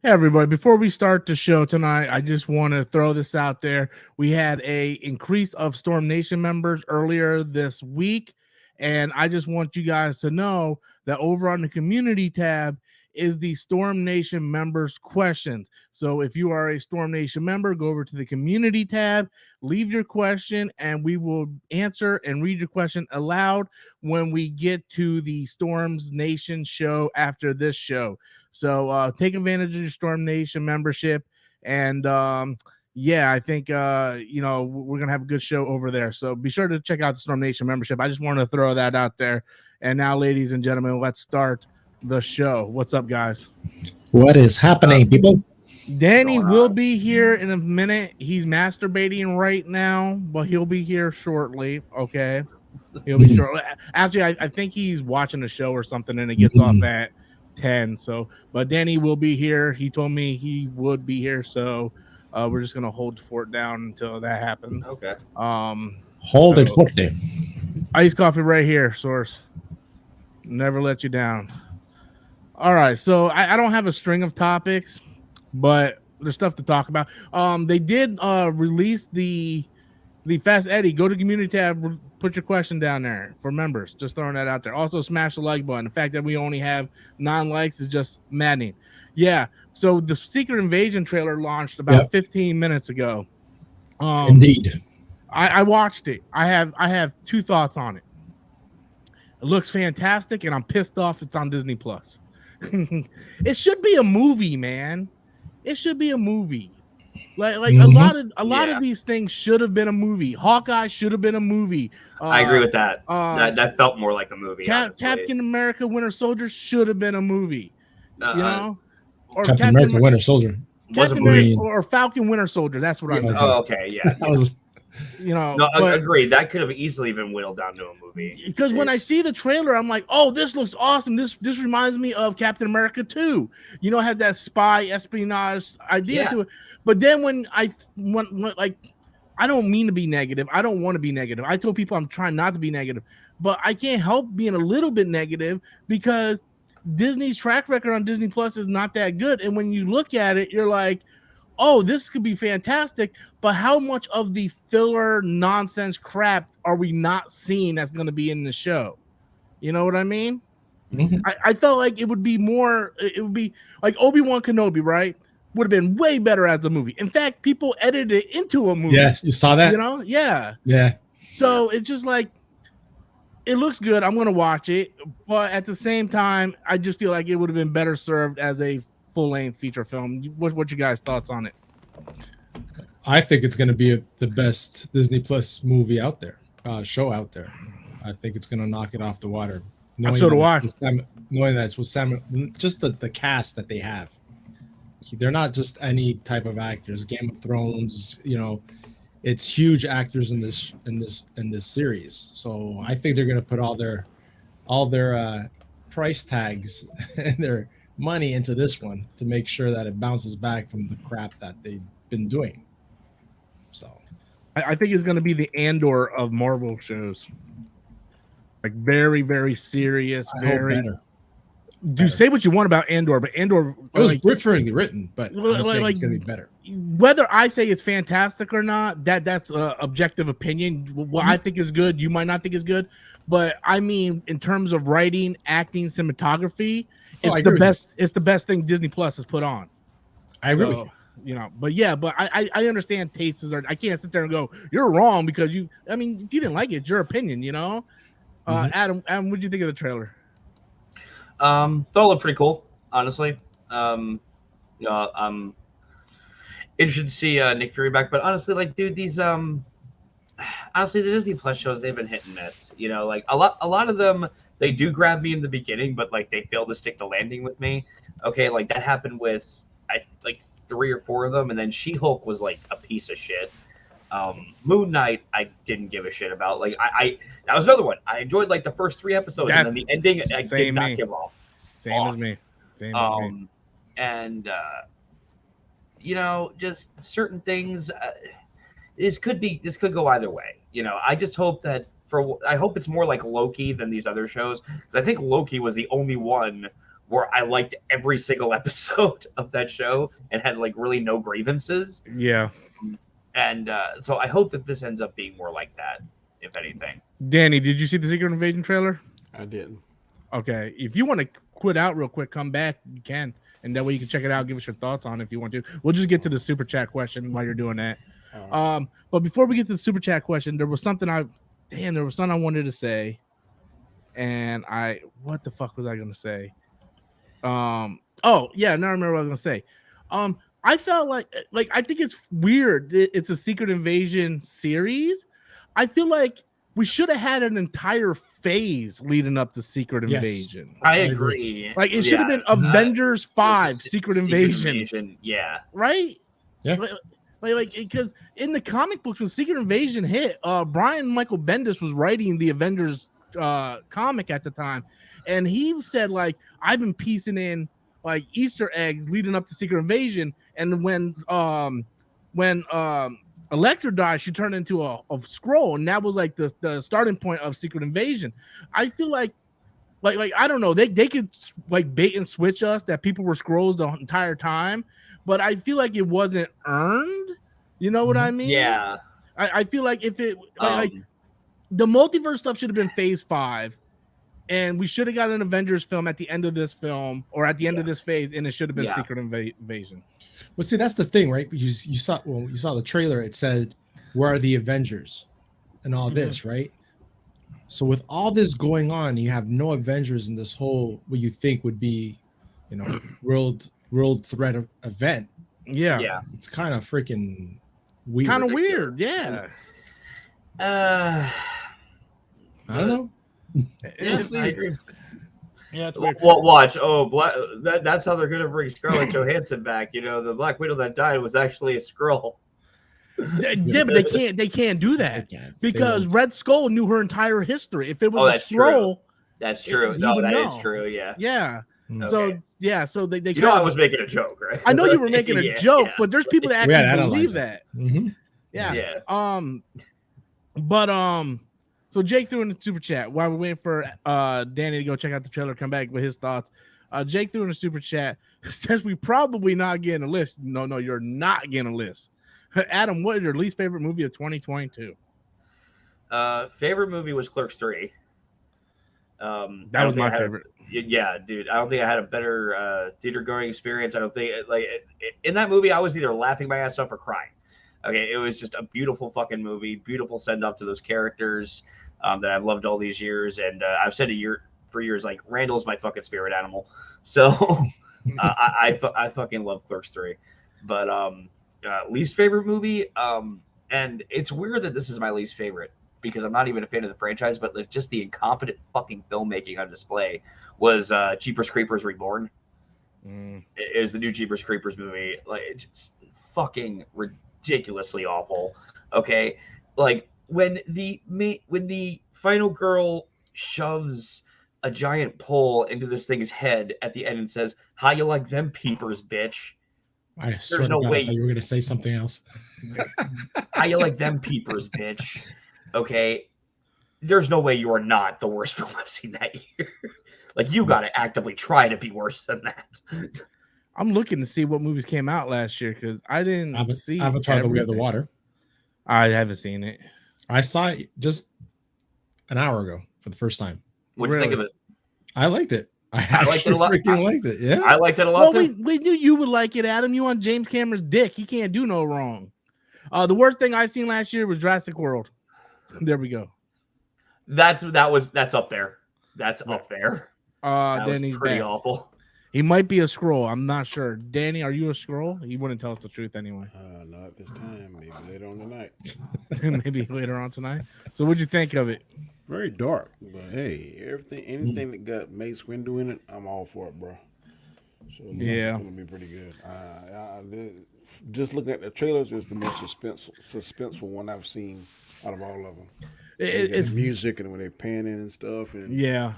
Hey everybody, before we start the show tonight, I just want to throw this out there. We had a increase of Storm Nation members earlier this week, and I just want you guys to know that over on the community tab is the Storm Nation members questions. So if you are a Storm Nation member, go over to the community tab, leave your question, and we will answer and read your question aloud when we get to the Storms Nation show after this show. So take advantage of your Storm Nation membership. And yeah, I think we're gonna have a good show over there. So be sure to check out the Storm Nation membership. I just wanted to throw that out there. And now, ladies and gentlemen, let's start the show. What's up, guys? What is happening, people? Danny will be here in a minute. He's masturbating right now, but he'll be here shortly. Okay. He'll be shortly. Actually, I think he's watching a show or something and it gets off at 10. So, but Danny will be here. He told me he would be here. So we're just going to hold the fort down until that happens. Okay. Hold it forte. Iced coffee right here, Source. Never let you down. All right. So I don't have a string of topics, but there's stuff to talk about. They did release the Fast Eddie. Go to community tab, put your question down there for members. Just throwing that out there. Also, smash the like button. The fact that we only have 9 likes is just maddening. Yeah. So the Secret Invasion trailer launched about 15 minutes ago. Indeed. I watched it. I have 2 thoughts on it. It looks fantastic, and I'm pissed off it's on Disney Plus. It should be a movie, man. It should be a movie. Like a lot of these things should have been a movie. Hawkeye should have been a movie. I agree with that. That felt more like a movie. Captain America: Winter Soldier should have been a movie. You know, or Captain America: Winter Soldier was a movie, or Falcon Winter Soldier. That's what I meant. Oh, okay, yeah. That was, no, agreed. That could have easily been whittled down to a movie. Because when I see the trailer, I'm like, oh, this looks awesome. This reminds me of Captain America 2. You know, had that spy espionage idea to it. But then when I don't mean to be negative. I don't want to be negative. I told people I'm trying not to be negative, but I can't help being a little bit negative because Disney's track record on Disney Plus is not that good. And when you look at it, you're like, oh, this could be fantastic, but how much of the filler nonsense crap are we not seeing that's going to be in the show? You know what I mean? Mm-hmm. I felt like it would be like Obi-Wan Kenobi, right? Would have been way better as a movie. In fact, people edited it into a movie. Yes, you saw that? You know? Yeah. Yeah. So it's just like, it looks good. I'm going to watch it. But at the same time, I just feel like it would have been better served as a full-length feature film. What you guys' thoughts on it? I think it's going to be the best Disney Plus movie out there, show out there. I think it's going to knock it off the water. Knowing that it's with Sam, just the cast that they have. They're not just any type of actors. Game of Thrones, it's huge actors in this series. So I think they're going to put all their price tags and their money into this one to make sure that it bounces back from the crap that they've been doing. So I think it's going to be the Andor of Marvel shows. Like very, very serious. Dude, say what you want about Andor, but Andor it was differently written, but I'm saying it's going to be better. Whether I say it's fantastic or not, that's objective opinion. What I think is good, you might not think is good, but I mean, in terms of writing, acting, cinematography, it's the best. It's the best thing Disney Plus has put on. I agree with you. But yeah, but I understand tastes are. I can't sit there and go, you're wrong because you. I mean, if you didn't like it, it's your opinion, Adam, what did you think of the trailer? Thought it looked pretty cool, honestly. I'm interested to see Nick Fury back, but honestly, dude, these honestly, the Disney Plus shows, they've been hit and miss. Like a lot of them, they do grab me in the beginning, but they fail to stick the landing with me. Okay, that happened with 3 or 4 of them, and then She-Hulk was a piece of shit. Moon Knight, I didn't give a shit about. That was another one. I enjoyed the first 3 episodes, and then the ending I did not give off. Same as me. And just certain things. This could go either way. I just hope I hope it's more like Loki than these other shows, because I think Loki was the only one where I liked every single episode of that show and had like really no grievances. Yeah. And so I hope that this ends up being more like that, if anything. Danny, did you see the Secret Invasion trailer? I didn't. Okay. If you want to quit out real quick, come back, you can. And that way you can check it out, give us your thoughts on it if you want to. We'll just get to the super chat question while you're doing that. But before we get to the super chat question, there was something I wanted to say. And what the fuck was I gonna say? Oh yeah, now I remember what I was gonna say. I felt like I think it's weird. It's a Secret Invasion series. I feel like we should have had an entire phase leading up to Secret Invasion. I agree. Like it should have been Avengers 5 Secret Invasion. Yeah. Right? Yeah. Like because in the comic books when Secret Invasion hit, Brian Michael Bendis was writing the Avengers comic at the time, and he said like I've been piecing in like Easter eggs leading up to Secret Invasion, and when Elektra died, she turned into a scroll, and that was like the starting point of Secret Invasion. I feel like I don't know, they could like bait and switch us that people were scrolls the entire time, but I feel like it wasn't earned. You know what I mean? Yeah. I feel like if it like the multiverse stuff should have been phase 5, and we should have got an Avengers film at the end of this film or at the end of this phase, and it should have been Secret Invasion. Well, see, that's the thing, right? You saw the trailer. It said, "Where are the Avengers?" and all this, right? So with all this going on, you have no Avengers in this whole what you think would be, world threat event. Yeah. It's kind of freaking weird. Kind of weird, yeah. I don't know. I agree. Yeah, it's weird. Well, watch. That's how they're gonna bring Scarlett Johansson back. The Black Widow that died was actually a Skrull. Yeah, but they can't do that because Red Skull knew her entire history. If it was a Skrull, that's true. That is true. Yeah. Yeah. Okay. So they I was making a joke, right? I know you were making a joke, but there's people that actually believe that. Mm-hmm. Yeah. So Jake threw in the super chat while we're waiting for Danny to go check out the trailer, come back with his thoughts. Jake threw in the super chat, says we probably not getting a list. No, you're not getting a list. Adam, what is your least favorite movie of 2022? Favorite movie was Clerks 3. That was my favorite. Yeah, dude. I don't think I had a better theater going experience. I don't think in that movie I was either laughing my ass off or crying. Okay, it was just a beautiful fucking movie, beautiful send off to those characters that I've loved all these years, and I've said for years like Randall's my fucking spirit animal. So I fucking love Clerks 3. But least favorite movie, and it's weird that this is my least favorite because I'm not even a fan of the franchise, but just the incompetent fucking filmmaking on display was Jeepers Creepers Reborn. It was the new Jeepers Creepers movie. Like it's just fucking ridiculously awful. Okay, like when the final girl shoves a giant pole into this thing's head at the end and says, "How you like them peepers, bitch?" I swear to God, I thought you were going to say something else. How you like them peepers, bitch? Okay, there's no way you are not the worst film I've seen that year. Like you got to actively try to be worse than that. I'm looking to see what movies came out last year because I didn't see Avatar: The Way of the Water. I haven't seen it. I saw it just an hour ago for the first time. What do you think of it? I liked it. I liked it a lot. Liked it. Yeah, I liked it a lot. Well, we knew you would like it, Adam. You on James Cameron's dick. He can't do no wrong. The worst thing I seen last year was Jurassic World. There we go. That's up there. That's up there. Then he's pretty back. Awful. He might be a scroll. I'm not sure. Danny, are you a scroll? He wouldn't tell us the truth anyway. Not at this time. Maybe later on tonight. Maybe later on tonight. So what'd you think of it? Very dark, but hey, anything that got Mace Windu in it, I'm all for it, bro. So yeah, it's gonna be pretty good. Just looking at the trailers, it's the most suspenseful one I've seen out of all of them. It's music and when they're panning and stuff, and yeah.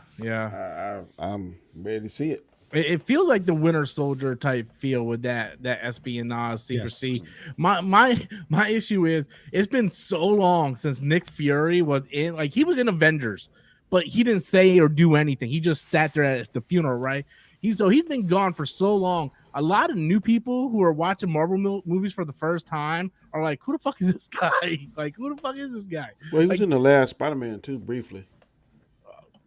I'm ready to see it. It feels like the Winter Soldier type feel with that espionage secrecy. Yes. My issue is it's been so long since Nick Fury was in, like he was in Avengers, but he didn't say or do anything. He just sat there at the funeral, right? He's been gone for so long. A lot of new people who are watching Marvel movies for the first time are like, "Who the fuck is this guy? Like, who the fuck is this guy?" Well, he was in the last Spider-Man too, briefly.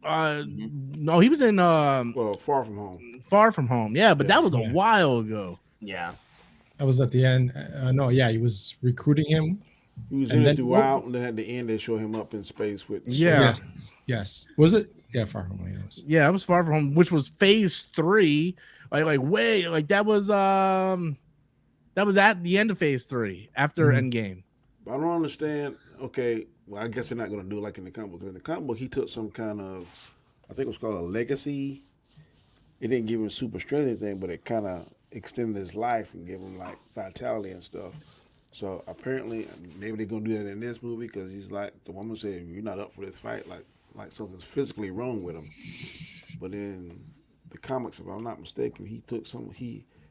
No, he was in Far From Home. Far From Home, yeah, but that was a while ago. Yeah, that was at the end. No, yeah, he was recruiting him. He was in it throughout, and then at the end they show him up in space with. Yes. Was it? Yeah, Far From Home. Yeah, it was Far From Home, which was Phase 3. That was at the end of Phase 3 after Endgame. I don't understand. Okay, well, I guess they're not going to do it like in the comic book. In the comic book, he took some kind of, I think it was called a legacy. It didn't give him super strength or anything, but it kind of extended his life and gave him like vitality and stuff. So apparently, maybe they're going to do that in this movie because he's like, the woman said, "You're not up for this fight," like something's physically wrong with him. But in the comics, if I'm not mistaken, he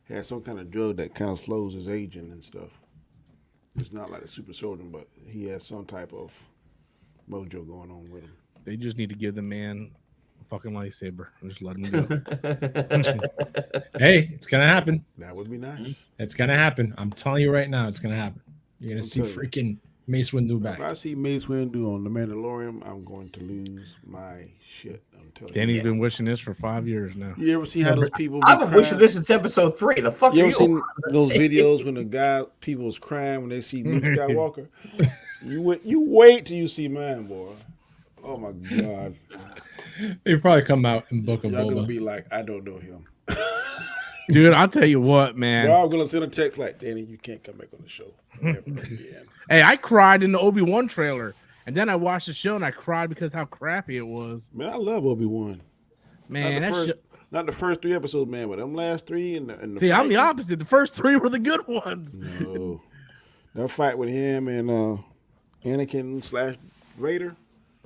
had some kind of drug that kind of slows his aging and stuff. It's not like a super soldier, but he has some type of mojo going on with him. They just need to give the man a fucking lightsaber and just let him go. Hey, it's gonna happen. That would be nice. It's gonna happen. I'm telling you right now, it's gonna happen. You're gonna see freaking Mace Windu back. If I see Mace Windu on the Mandalorian, I'm going to lose my shit. I'm telling Danny's been wishing this for 5 years now. You ever see how those people? I've been wishing this since episode 3. The fuck you ever seen those videos when people was crying when they see Luke Skywalker? You wait till you see mine, boy. Oh my god. They probably come out in Book of Boba. Y'all gonna be like, I don't know him. Dude, I'll tell you what, man. Bro, I'm gonna send a text like, Danny, you can't come back on the show ever again. Hey, I cried in the Obi-Wan trailer, and then I watched the show and I cried because how crappy it was. Man, I love Obi-Wan. Man, not the first 3 episodes, man, but them last 3 and the See, I'm the opposite. The first 3 were the good ones. No. That fight with him and Anakin / Vader.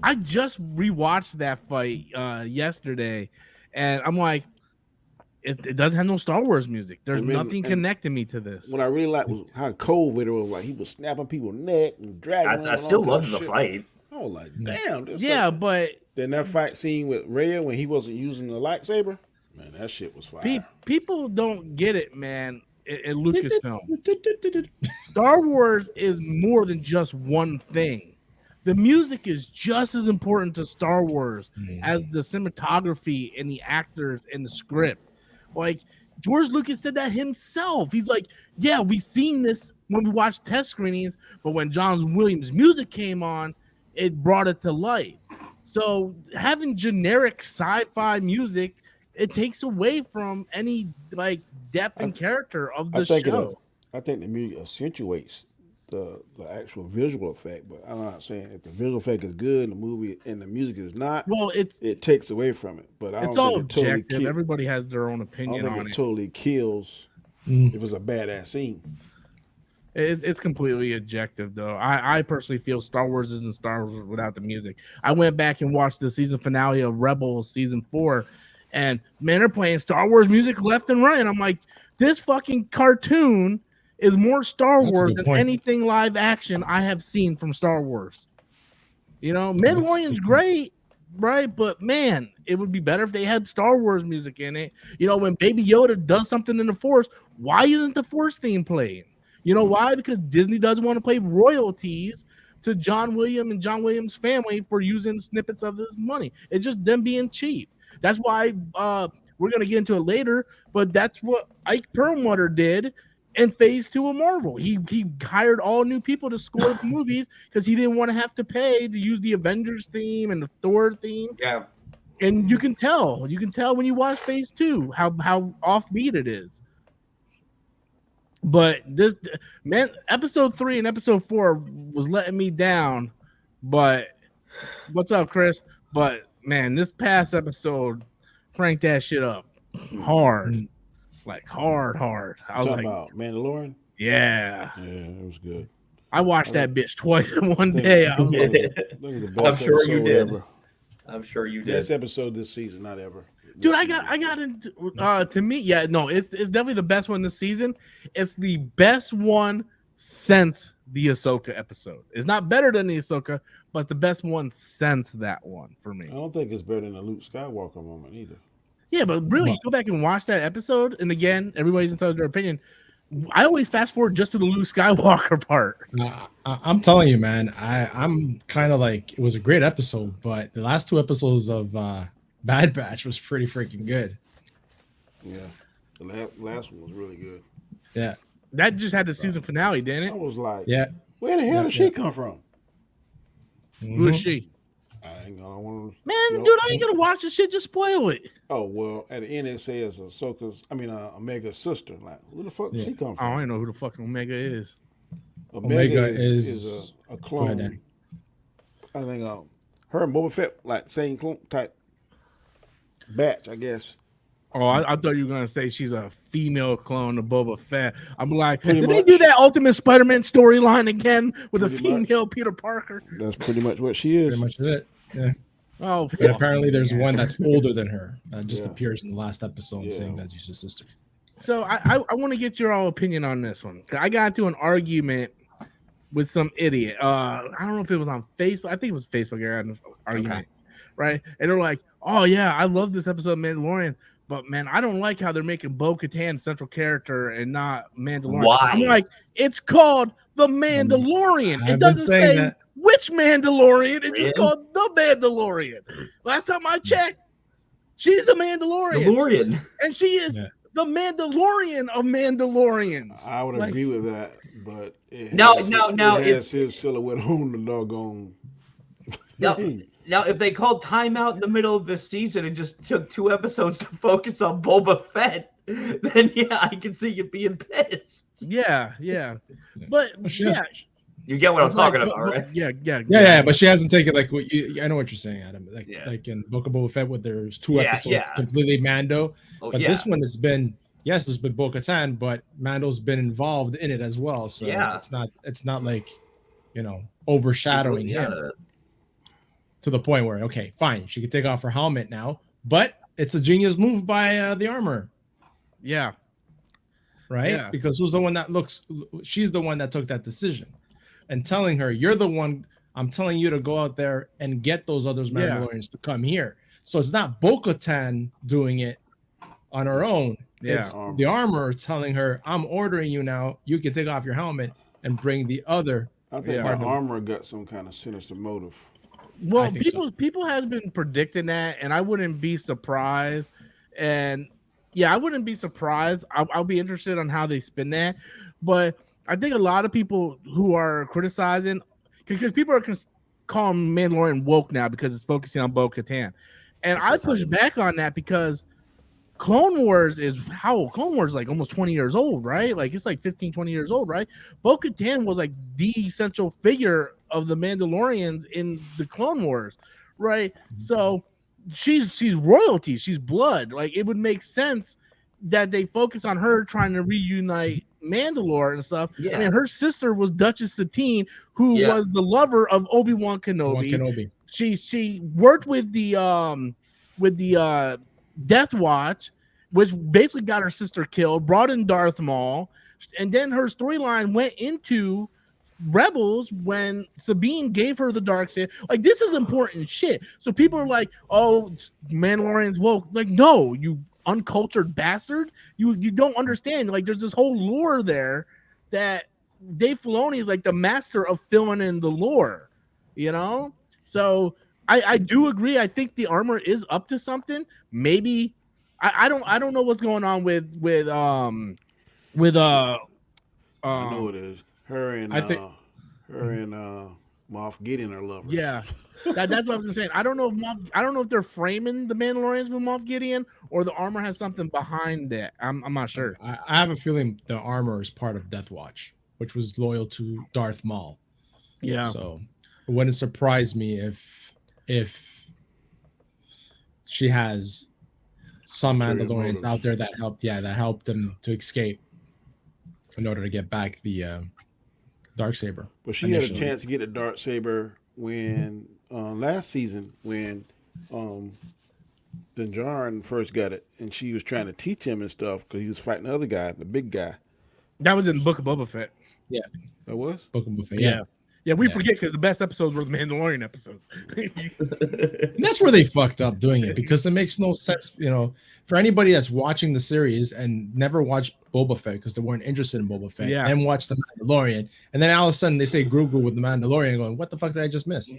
I just rewatched that fight yesterday, and I'm like, it doesn't have no Star Wars music. There's nothing connecting me to this. What I really liked was how cold Vader was. Like, he was snapping people's neck and dragging. I still loved the fight. I was like, damn. Yeah, but then that fight scene with Rhea when he wasn't using the lightsaber, man, that shit was fire. People don't get it, man. In Lucasfilm, Star Wars is more than just one thing. The music is just as important to Star Wars as the cinematography and the actors and the script. Like, George Lucas said that himself. He's like, yeah, we seen this when we watched test screenings, but when John Williams' music came on, it brought it to life. So having generic sci-fi music, it takes away from any like depth and character of the show. I think the music accentuates the actual visual effect, but I'm not saying if the visual effect is good and the movie and the music is not. Well, it takes away from it. But it's all objective. Everybody has their own opinion on it. Totally kills if it's a badass scene. It's completely objective, though. I personally feel Star Wars isn't Star Wars without the music. I went back and watched the season finale of Rebels season 4, and man, they're playing Star Wars music left and right. And I'm like, this fucking cartoon is more Star Wars than anything live action I have seen from Star Wars. You know, Mandalorian's great, right? But man, it would be better if they had Star Wars music in it. You know, when Baby Yoda does something in the Force, why isn't the Force theme playing? You know why? Because Disney doesn't want to pay royalties to John Williams and John Williams' family for using snippets of this money. It's just them being cheap. That's why we're going to get into it later, but that's what Ike Perlmutter did in Phase 2 of Marvel. He hired all new people to score the movies because he didn't want to have to pay to use the Avengers theme and the Thor theme. Yeah. And you can tell when you watch Phase 2 how offbeat it is. But this, man, episode 3 and episode 4 was letting me down. But what's up, Chris? But man, this past episode cranked that shit up hard. Like hard. I was like, about Mandalorian? Yeah, it was good. I watched that bitch twice in one day. I was I'm sure you did. I'm sure you did. Best episode this season, not ever. Dude, I got into to me, yeah, no, it's definitely the best one this season. It's the best one since the Ahsoka episode. It's not better than the Ahsoka, but the best one since that one for me. I don't think it's better than the Luke Skywalker moment either. Yeah, but really, you go back and watch that episode, and again, everybody's entitled to their opinion. I always fast forward just to the Luke Skywalker part. I'm telling you, man, I'm kind of like, it was a great episode, but the last 2 episodes of Bad Batch was pretty freaking good. Yeah, the last one was really good. Yeah, that just had the season finale, didn't it? I was like, yeah. Where the hell did she come from? Who is she? I ain't gonna want to. Man, dude, I ain't gonna watch this shit. Just spoil it. Oh well, at the end it says Omega's sister. Like, who the fuck did she come from? I don't even know who the fuck Omega is. Omega is a clone. I think her and Boba Fett like same clone type batch, I guess. Oh, I thought you were gonna say she's a female clone of Boba Fett. I'm like, Pretty did much. they do that Ultimate Spider-Man storyline again with a Pretty female much. Peter Parker? That's pretty much what she is. Pretty much is it. Yeah. Oh, But apparently there's one that's older than her that just Yeah. appears in the last episode Yeah. saying that she's his sister. So I want to get your all opinion on this one. I got into an argument with some idiot. I don't know if it was on Facebook. I think it was Facebook. I had an argument, right? And they're like, "Oh yeah, I love this episode of Mandalorian, but man, I don't like how they're making Bo-Katan central character and not Mandalorian." Why? I'm like, it's called the Mandalorian. I've It been doesn't saying say that. which Mandalorian. It's Really? just called the Mandalorian. Last time I checked, she's the Mandalorian, Mandalorian. and she is the Mandalorian of Mandalorians. I would Like- agree with that, but it No, has his silhouette on the doggone. Now, if they called timeout in the middle of the season and just took 2 episodes to focus on Boba Fett, then yeah, I can see you being pissed. Yeah. But Well, she yeah, has- You get what I'm talking Like, about, right? Yeah. but she hasn't taken like what you. I know what you're saying, Adam. Like Yeah. like in Book of Boba Fett, where there's 2 Yeah, episodes yeah. completely Mando. Oh, But yeah. this one, it's been there's been Bo-Katan, but Mando's been involved in it as well. So Yeah. it's not like overshadowing Yeah. him to the point where okay, fine, she could take off her helmet now, but it's a genius move by the armor, Yeah. right? Yeah. Because she's the one that took that decision, and telling her, "You're the one. I'm telling you to go out there and get those other Mandalorians to come here." So it's not Bo-Katan doing it on her own. Yeah. It's the armor telling her, "I'm ordering you now. You can take off your helmet and bring the other." I think Yeah. the armor got some kind of sinister motive. Well, I think people has been predicting that, and I wouldn't be surprised. And yeah, I wouldn't be surprised. I'll be interested on how they spin that. But I think a lot of people who are criticizing, because people are calling Mandalorian woke now because it's focusing on Bo-Katan, and I push back on that because Clone Wars is like almost 20 years old, right? Like it's like 15, 20 years old, right? Bo-Katan was like the central figure of the Mandalorians in the Clone Wars, right? So she's royalty, she's blood. Like it would make sense that they focus on her trying to reunite Mandalore and stuff. Yeah. I mean, her sister was Duchess Satine, who Yeah. was the lover of Obi-Wan Kenobi. Kenobi. She worked with the Death Watch, which basically got her sister killed, brought in Darth Maul, and then her storyline went into Rebels when Sabine gave her the dark saber. Like this is important shit. So people are like, "Oh, Mandalorian's woke." Like, no, you uncultured bastard. You don't understand. Like, there's this whole lore there that Dave Filoni is like the master of filling in the lore. You know, so I do agree. I think the armor is up to something. Maybe I don't know what's going on with I know it is. Her and Moff Gideon are lovers. Yeah, that's what I was gonna say. I don't know if they're framing the Mandalorians with Moff Gideon or the armor has something behind it. I'm not sure. I have a feeling the armor is part of Death Watch, which was loyal to Darth Maul. Yeah. So it wouldn't surprise me if she has some Mandalorians out there that helped them to escape in order to get back the Darksaber. But she had a chance to get a Darksaber when last season when Din Djarin first got it, and she was trying to teach him and stuff because he was fighting the other guy, the big guy. That was in Book of Boba Fett. Yeah, That was Book of Boba Fett. Yeah. Yeah, we forget because the best episodes were the Mandalorian episodes. And that's where they fucked up doing it, because it makes no sense, for anybody that's watching the series and never watched Boba Fett because they weren't interested in Boba Fett, and watch the Mandalorian, and then all of a sudden they say Grogu with the Mandalorian, going, "What the fuck did I just miss?" No.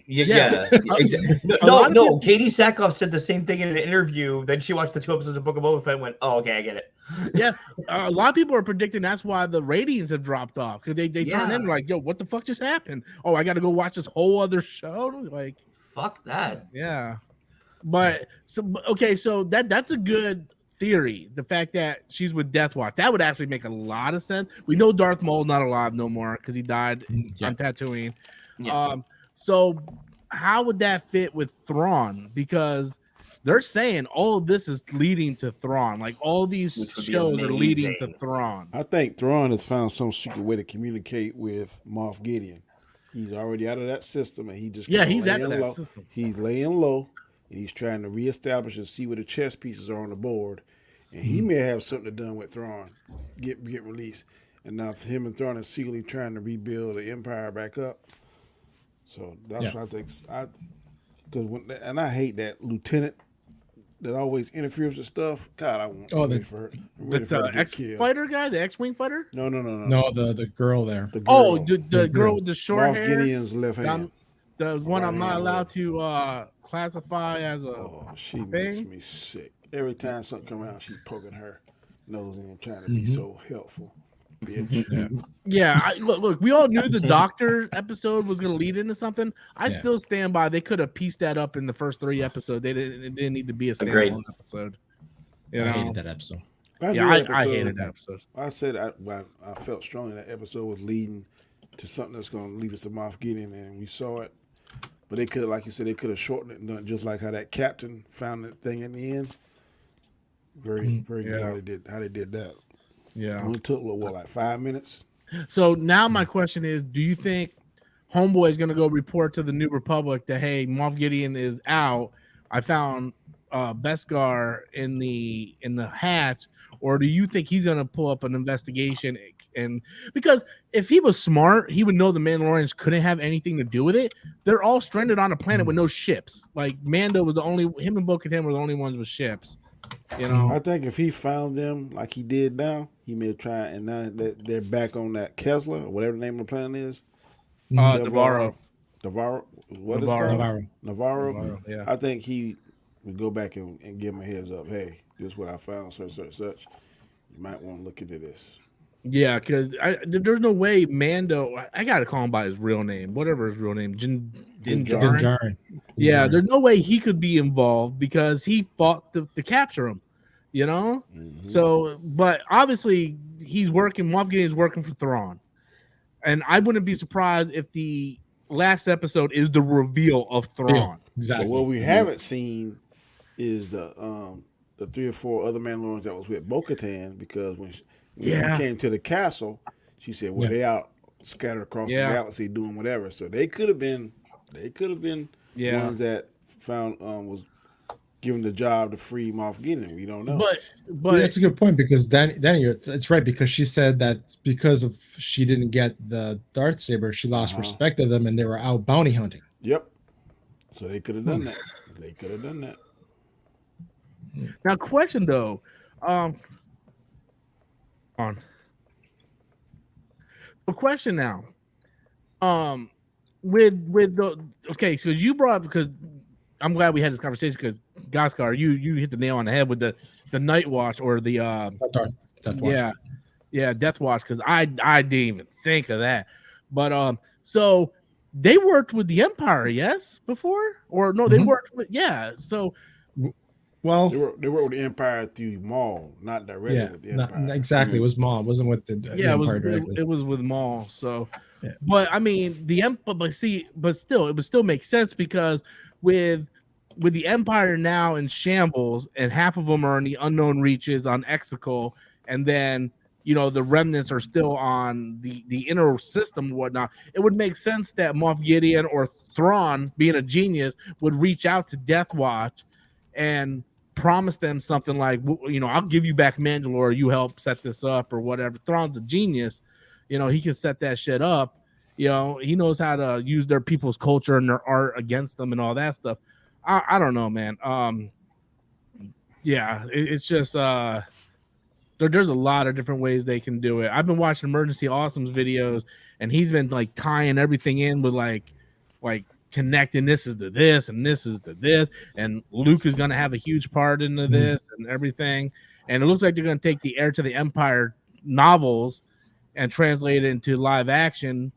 Katie Sackhoff said the same thing in an interview. Then she watched the 2 episodes of Book of Boba Fett and went, "Oh, okay, I get it." Yeah, a lot of people are predicting that's why the ratings have dropped off, because they turn in like, "Yo, what the fuck just happened? Oh, I got to go watch this whole other show." Like, fuck that. Yeah, but so that's a good theory. The fact that she's with Death Watch, that would actually make a lot of sense. We know Darth Maul's not alive no more because he died on Tatooine. Yeah. So how would that fit with Thrawn? Because they're saying all of this is leading to Thrawn. Like all these shows are leading to Thrawn. I think Thrawn has found some secret way to communicate with Moff Gideon. He's already out of that system, and he just he's out of that system. He's laying low, and he's trying to reestablish and see where the chess pieces are on the board. And he may have something to do with Thrawn get released. And now him and Thrawn are secretly trying to rebuild the Empire back up. So that's what I think. And I hate that lieutenant that always interferes with stuff. God, I want the X-fighter guy, the X-wing fighter. No. No, the girl there. The girl with the short hair. Gideon's left hand. The one I'm not allowed to classify as a. Oh, she makes me sick. Every time something comes around, she's poking her nose in, trying to be so helpful. Bitch. Look, we all knew the doctor episode was going to lead into something. I still stand by. They could have pieced that up in the first 3 episodes. It didn't need to be a standalone episode. I hated that episode. I hated that episode. I said I felt strongly that episode was leading to something that's going to lead us to Moff Gideon, and we saw it. But they could have, like you said, shortened it and done it just like how that captain found that thing in the end. Very good how they did that. Yeah. It took like 5 minutes. So now my question is, do you think Homeboy is going to go report to the New Republic that, hey, Moff Gideon is out? I found Beskar in the hatch, or do you think he's going to pull up an investigation? And because if he was smart, he would know the Mandalorians couldn't have anything to do with it. They're all stranded on a planet with no ships. Like Mando was him and Bo-Katan were the only ones with ships. I think if he found them like he did now, he may try. And now that they're back on that Kessler or whatever the name of the planet is, Navarro. What is it? Navarro. Yeah. I think he would go back and give him a heads up. Hey, this is what I found. Such. You might want to look into this. Yeah, because there's no way Mando. I gotta call him by his real name, whatever his real name. Din Djarin. Yeah, there's no way he could be involved because he fought to capture him. So, but obviously he's working. Moff Gideon's working for Thrawn, and I wouldn't be surprised if the last episode is the reveal of Thrawn. Yeah, exactly. But what we haven't seen is the 3 or 4 other Mandalorians that was with Bo-Katan, because when she came to the castle, she said, "Well, they out scattered across the galaxy doing whatever." So they could have been ones that found was given the job to free Moff Gideon. We don't know. But that's a good point, because Danny, it's right, because she said that because of she didn't get the Darth Saber, she lost respect of them, and they were out bounty hunting. Yep. So they could have done that. They could have done that. Now, question though, a question now, with the so you brought up, because I'm glad we had this conversation, because Goskar, you hit the nail on the head with the Night Watch, or the Death Watch. Death Watch, because I didn't even think of that. But so they worked with the Empire, yes, before, or no, they worked with so. Well, they worked with the Empire through Maul, not directly with the Empire. Exactly. It was Maul. It wasn't with the Empire directly. It was with Maul. So, but I mean, the Empire, but still, it would still make sense, because with the Empire now in shambles, and half of them are in the unknown reaches on Exegol, and then the remnants are still on the inner system and whatnot. It would make sense that Moff Gideon or Thrawn, being a genius, would reach out to Death Watch and promise them something like, I'll give you back Mandalore, you help set this up or whatever. Thrawn's a genius, he can set that shit up, You know, he knows how to use their people's culture and their art against them and all that stuff. I don't know, man. Yeah, it's just there's a lot of different ways they can do it. I've been watching Emergency Awesome's videos, and he's been like tying everything in with like connecting this is to this and this is to this, and Luke is going to have a huge part into this and everything. And it looks like they're going to take the Heir to the Empire novels and translate it into live action.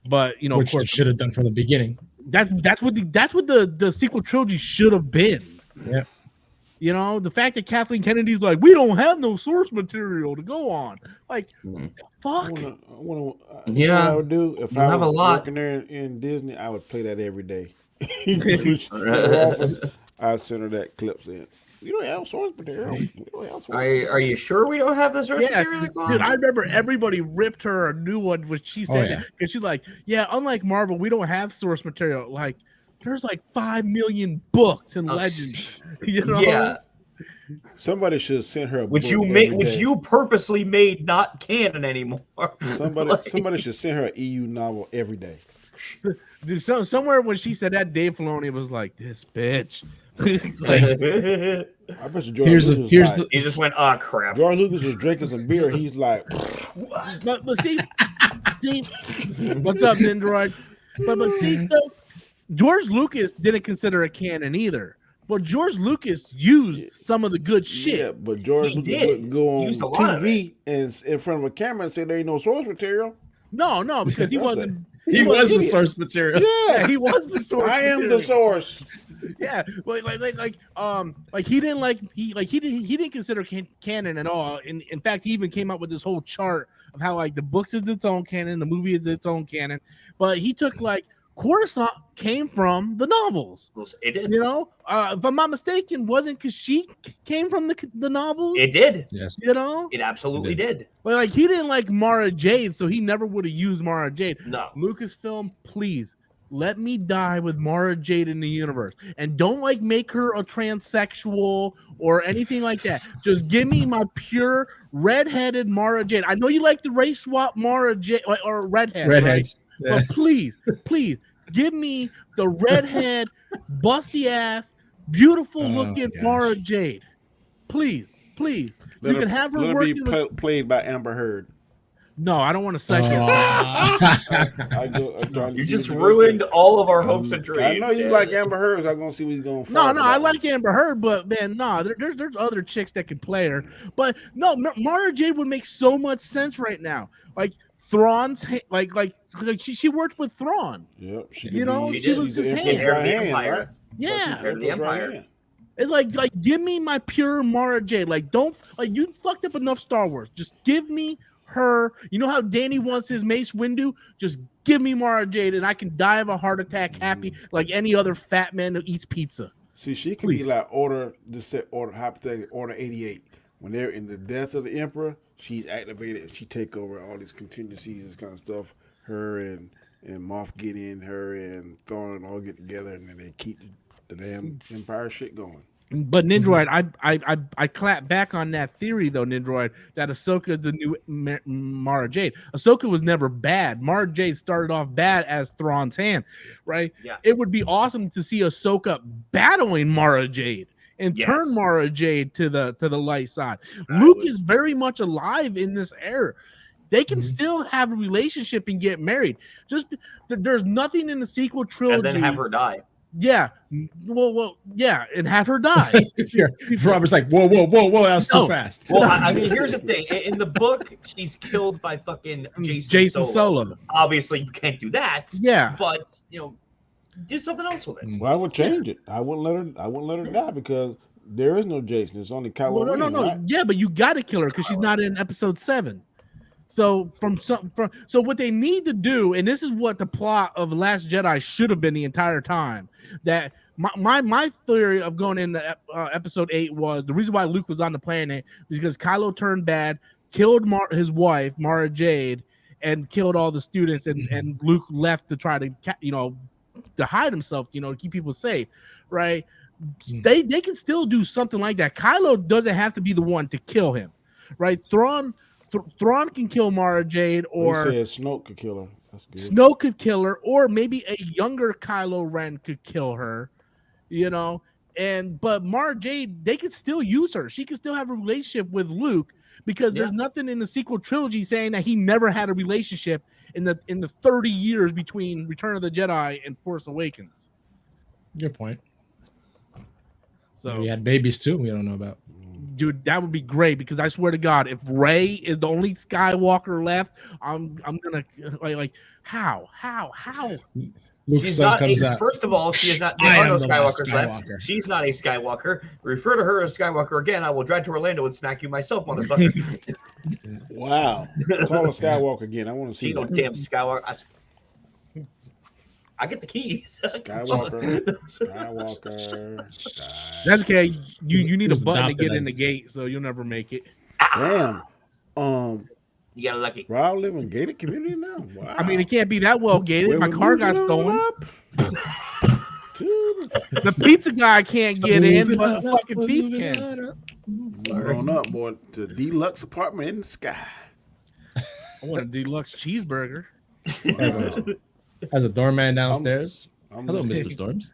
But you know, which of course, they should have done from the beginning. That's what the sequel trilogy should have been. Yeah. You know, the fact that Kathleen Kennedy's like, we don't have no source material to go on. Like, fuck. I what I would do if I was working there in Disney, I would play that every day. Office, I send her that clips in. You don't have source material. Are you sure we don't have the source material? Dude, I remember everybody ripped her a new one when she said that. Because she's like, yeah, unlike Marvel, we don't have source material. Like, there's like 5 million books and legends. You know? Yeah. Somebody should send her a which book you purposely made not canon anymore. Somebody should send her an EU novel every day. Dude, somewhere when she said that, Dave Filoni was like, "This bitch." I bet you George Lucas he just went, "Oh crap." George Lucas was drinking some beer. He's like, but see, what's up, Nindroid? But see, though, George Lucas didn't consider it canon either. But George Lucas used some of the good shit. Yeah, but George Lucas wouldn't go on TV and in front of a camera and say there ain't no source material. No, because he wasn't. He was the source material. Yeah, he was the source. I am the source. Yeah, like he didn't consider canon at all. In fact, he even came up with this whole chart of how like the books is its own canon, the movie is its own canon. But he took like Coruscant came from the novels. It did. You know, if I'm not mistaken, wasn't Kashyyyk came from the novels? It did. Yes. You know, it absolutely did. But like he didn't like Mara Jade, so he never would have used Mara Jade. No. Lucasfilm, please let me die with Mara Jade in the universe, and don't like make her a transsexual or anything like that. Just give me my pure redheaded Mara Jade. I know you like the race swap Mara Jade or redheads. Right? Yeah. But please, give me the redhead, busty ass, beautiful looking Mara Jade. Please. You can have her be played by Amber Heard. No, I don't want to psych You just ruined all of our hopes and dreams. I know you like Amber Heard, so I'm gonna see what he's going for. No, I like Amber Heard, but man, there's other chicks that can play her. But no, Mara Jade would make so much sense right now. Like Thrawn's like she worked with Thrawn. Yep, she was his hand. Right? Yeah, the Empire. It's like give me my pure Mara Jade. Like don't you fucked up enough Star Wars. Just give me her. You know how Danny wants his Mace Windu? Just give me Mara Jade, and I can die of a heart attack happy like any other fat man who eats pizza. See, she could be like Order 88. When they're in the death of the Emperor, she's activated and she take over all these contingencies, this kind of stuff. Her and Moff Gideon, her and Thrawn all get together, and then they keep the damn Empire shit going. But Nindroid, I clap back on that theory though, Nindroid, that Ahsoka is the new Mara Jade. Ahsoka was never bad. Mara Jade started off bad as Thrawn's hand, right? Yeah. It would be awesome to see Ahsoka battling Mara Jade and turn Mara Jade to the light side. Luke is very much alive in this era. They can still have a relationship and get married. Just there's nothing in the sequel trilogy. And then have her die. Yeah, well, yeah, and have her die. Robert's like, whoa, that's too fast. Well, I mean, here's the thing: in the book, she's killed by fucking Jason Solo. Obviously, you can't do that. Yeah, but do something else with it. Well, I would change it. I wouldn't let her die because there is no Jason. It's only Kylo Ren. No. Right? Yeah, but you got to kill her because she's not in Episode 7. So so what they need to do, and this is what the plot of Last Jedi should have been the entire time. That my theory of going into Episode 8 was the reason why Luke was on the planet because Kylo turned bad, killed his wife Mara Jade, and killed all the students, and Luke left to try to to hide himself, to keep people safe, right? They can still do something like that. Kylo doesn't have to be the one to kill him, right? Thrawn Thrawn can kill Mara Jade, or Snoke could kill her. That's good. Snoke could kill her, or maybe a younger Kylo Ren could kill her. But Mara Jade, they could still use her. She could still have a relationship with Luke, because there's nothing in the sequel trilogy saying that he never had a relationship in the 30 years between Return of the Jedi and Force Awakens. Good point. So we had babies too. We don't know about. Dude, that would be great, because I swear to God, if Rey is the only Skywalker left, I'm gonna like how. Luke's son comes out. First of all, she is not. There are no Skywalkers left. She's not a Skywalker. Refer to her as Skywalker again. I will drive to Orlando and smack you myself, motherfucker. Wow. Call her Skywalker again. I want to see. She no damn Skywalker. I get the keys. Skywalker. That's okay. You need a button to get in the gate, so you'll never make it. Damn. You got lucky. Rob live in gated community now. Wow. I mean, it can't be that well gated. My car got stolen. The pizza guy can't get in, but the fucking thief can. Going up, boy, to deluxe apartment in the sky. I want a deluxe cheeseburger. As a doorman downstairs. Hello, Mr. Storms.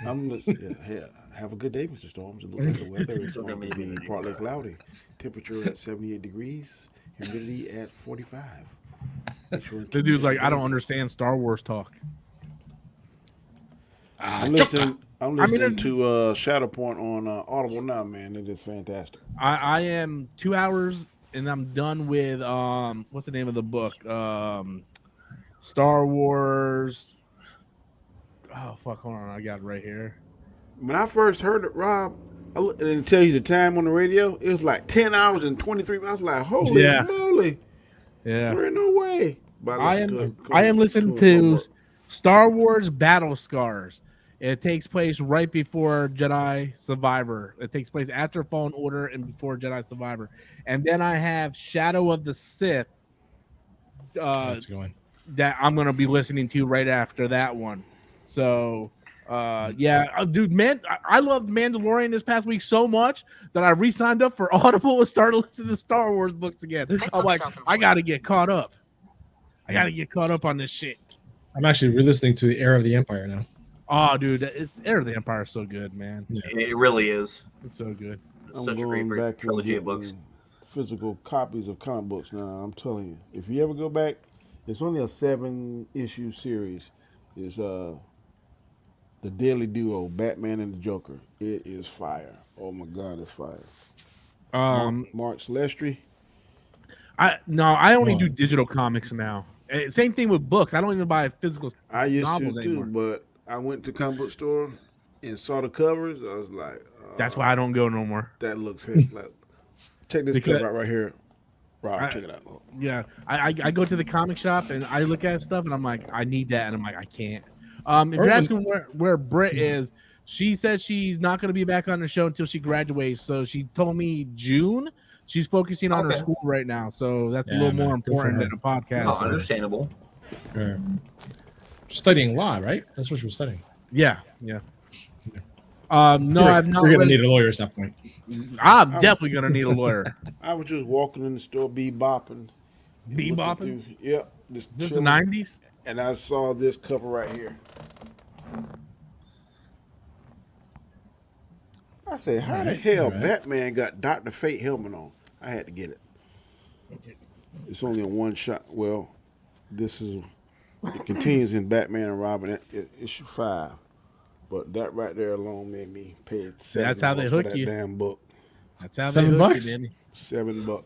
Have a good day, Mr. Storms. It looks like the weather is going to be partly cloudy. Temperature at 78 degrees. Humidity at 45. This dude's like, I don't understand Star Wars talk. I'm listening to Shadowpoint on Audible now, man. It is fantastic. I am 2 hours and I'm done with what's the name of the book? Star Wars. Oh fuck! Hold on, I got it right here. When I first heard it, Rob, and it tells you the time on the radio, it was like 10 hours and 23 minutes. I was like, holy moly! Yeah, there ain't no way. I am listening to Star Wars Battle Scars. It takes place right before Jedi Survivor. It takes place after Fallen Order and before Jedi Survivor. And then I have Shadow of the Sith. That's going. That I'm going to be listening to right after that one. So, dude, man, I loved Mandalorian this past week so much that I re-signed up for Audible and started listening to Star Wars books again. I'm like, I got to get caught up. I got to get caught up on this shit. I'm actually re-listening to the Heir of the Empire now. Oh, dude, Heir of the Empire is so good, man. Yeah. It really is. It's so good. It's such a great trilogy of books. Physical copies of comic books now. I'm telling you, if you ever go back, it's only a 7-issue series. It's the Deadly Duo, Batman and the Joker. It is fire. Oh my God, it's fire. Mark Celestri. I only do digital comics now. Same thing with books. I don't even buy physical novels to anymore. too, but I went to comic book store and saw the covers. I was like, that's why I don't go no more. That looks like, check this cover out right here. Rob, check it out. Yeah, I go to the comic shop and I look at stuff and I'm like, I need that, and I'm like, I can't. If you're asking where Britt is, she says she's not going to be back on the show until she graduates. So she told me June. She's focusing on her school right now, so that's a little more important than a podcast. Oh, understandable. Sure. Studying law, right? That's what she was studying. Yeah. No, I've not. You're going to need a lawyer at that point. I'm definitely going to need a lawyer. I was just walking in the store, bebopping. Bebopping? Yep. This is the 90s? And I saw this cover right here. I said, how the hell Batman got Dr. Fate helmet on? I had to get it. It's only a one shot. Well, it continues in Batman and Robin at issue 5. But that right there alone made me pay $7. That's how they hook you. Damn book. That's how $7? They hook you, Danny. $7.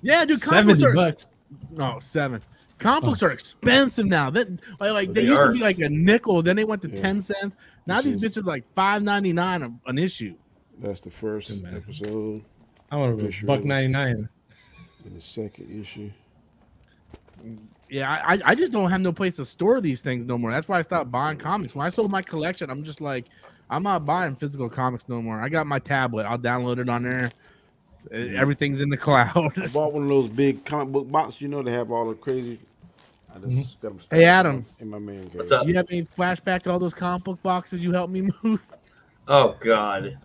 Yeah, dude. $70. No, $7. Comic books are expensive now. They used to be like a nickel, then they went to 10 cents. Now these bitches like $5.99 an issue. That's the first episode. I want to go $1.99. In the second issue. Yeah, I just don't have no place to store these things no more. That's why I stopped buying comics. When I sold my collection, I'm just like, I'm not buying physical comics no more. I got my tablet. I'll download it on there. Everything's in the cloud. I bought one of those big comic book boxes. You know, they have all the crazy. I just got them. Hey, Adam. In my man cave. What's up? You have any flashback to all those comic book boxes you helped me move? Oh God.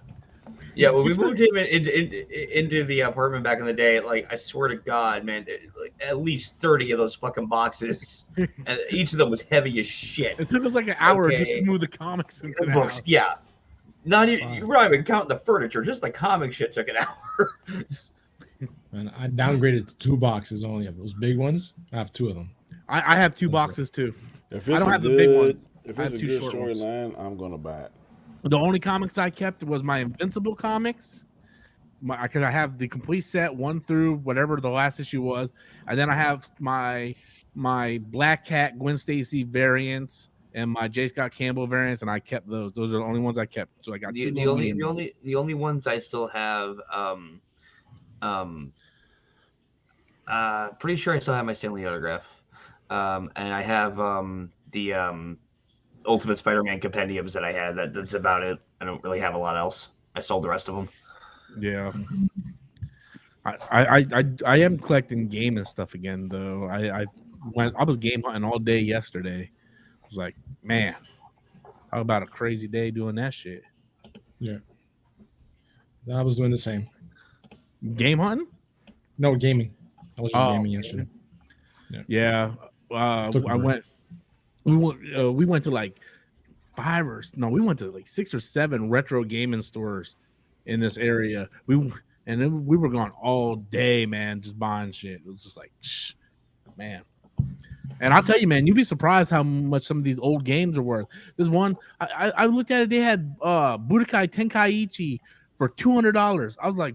Yeah, when we moved him into the apartment back in the day, like I swear to God, man, like at least 30 of those fucking boxes, and each of them was heavy as shit. It took us like an hour just to move the comics into the books. house. Yeah, not even you're not even counting the furniture. Just the comic shit took an hour. And I downgraded to 2 boxes only of those big ones. I have 2 of them. I have 2 boxes too. If I it's don't a have good, the big ones. if I have it's a 2 good short ones. storyline, I'm gonna buy it. The only comics I kept was my Invincible comics, because I have the complete set 1 through whatever the last issue was, and then I have my Black Cat Gwen Stacy variants and my J. Scott Campbell variants, and I kept those. Those are the only ones I kept. So I got the only ones I still have. Pretty sure I still have my Stanley autograph, and I have the Ultimate Spider-Man compendiums that I had. That's about it. I don't really have a lot else. I sold the rest of them. Yeah. I am collecting game and stuff again though. I was game hunting all day yesterday. I was like, man, how about a crazy day doing that shit? Yeah. I was doing the same. Game hunting? No, gaming. I was just gaming yesterday. Yeah. We went to like 6 or 7 retro gaming stores in this area. We were gone all day, man, just buying shit. It was just like, man. And I'll tell you, man, you'd be surprised how much some of these old games are worth. There's one I looked at it. They had Budokai Tenkaichi for $200. I was like,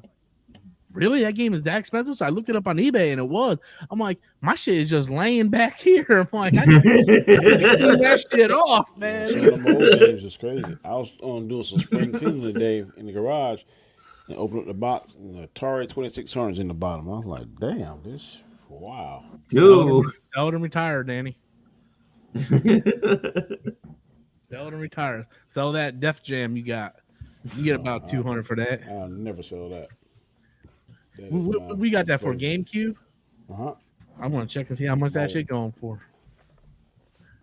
really? That game is that expensive? So I looked it up on eBay, and it was. I'm like, my shit is just laying back here. I'm like, I need to clean that shit off, man. Some of them old games is crazy. I was doing some spring cleaning today in the garage and opened up the box, and the Atari 2600's in the bottom. I was like, damn, this, wow. Sell it and retire, Danny. Sell it and retire. Sell that Def Jam you got. You get about 200 for that. I'll never sell that. We got that for GameCube. I want to check and see how much that shit going for.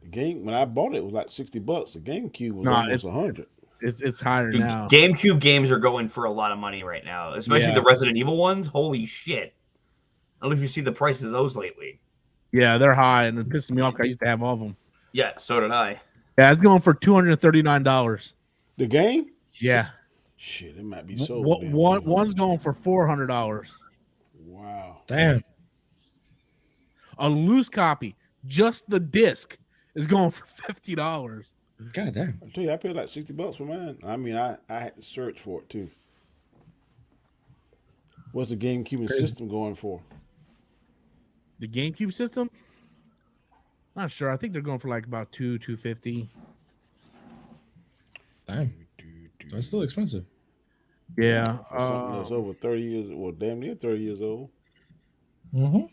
The game, when I bought it, it was like $60. The GameCube was almost 100. It's higher now. GameCube games are going for a lot of money right now, especially the Resident Evil ones. Holy shit! I don't know if you see the prices of those lately. Yeah, they're high, and it pisses me off. I used to have all of them. Yeah, so did I. Yeah, it's going for $239. The game? Yeah. Shit, it might be so. One's going for $400. Wow. Damn. A loose copy, just the disc, is going for $50. God damn. I tell you, I paid like $60 for mine. I mean, I had to search for it too. What's the GameCube system going for? The GameCube system? Not sure. I think they're going for like about $250. Damn. That's still expensive. Yeah. Something that's over 30 years, well, damn near 30 years old. Mm-hmm.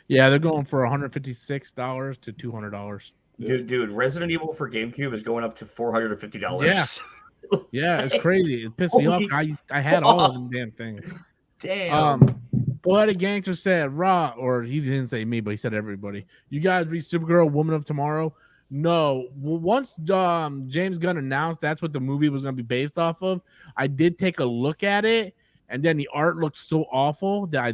Yeah, they're going for $156 to $200. Dude, Resident Evil for GameCube is going up to $450. Yeah. Yeah, it's crazy. It pissed me off. I had all of them damn things. Damn. Poetic Gangster said, "Raw," or he didn't say me, but he said everybody. You guys read Supergirl, Woman of Tomorrow? No. Once James Gunn announced that's what the movie was going to be based off of, I did take a look at it, and then the art looked so awful that I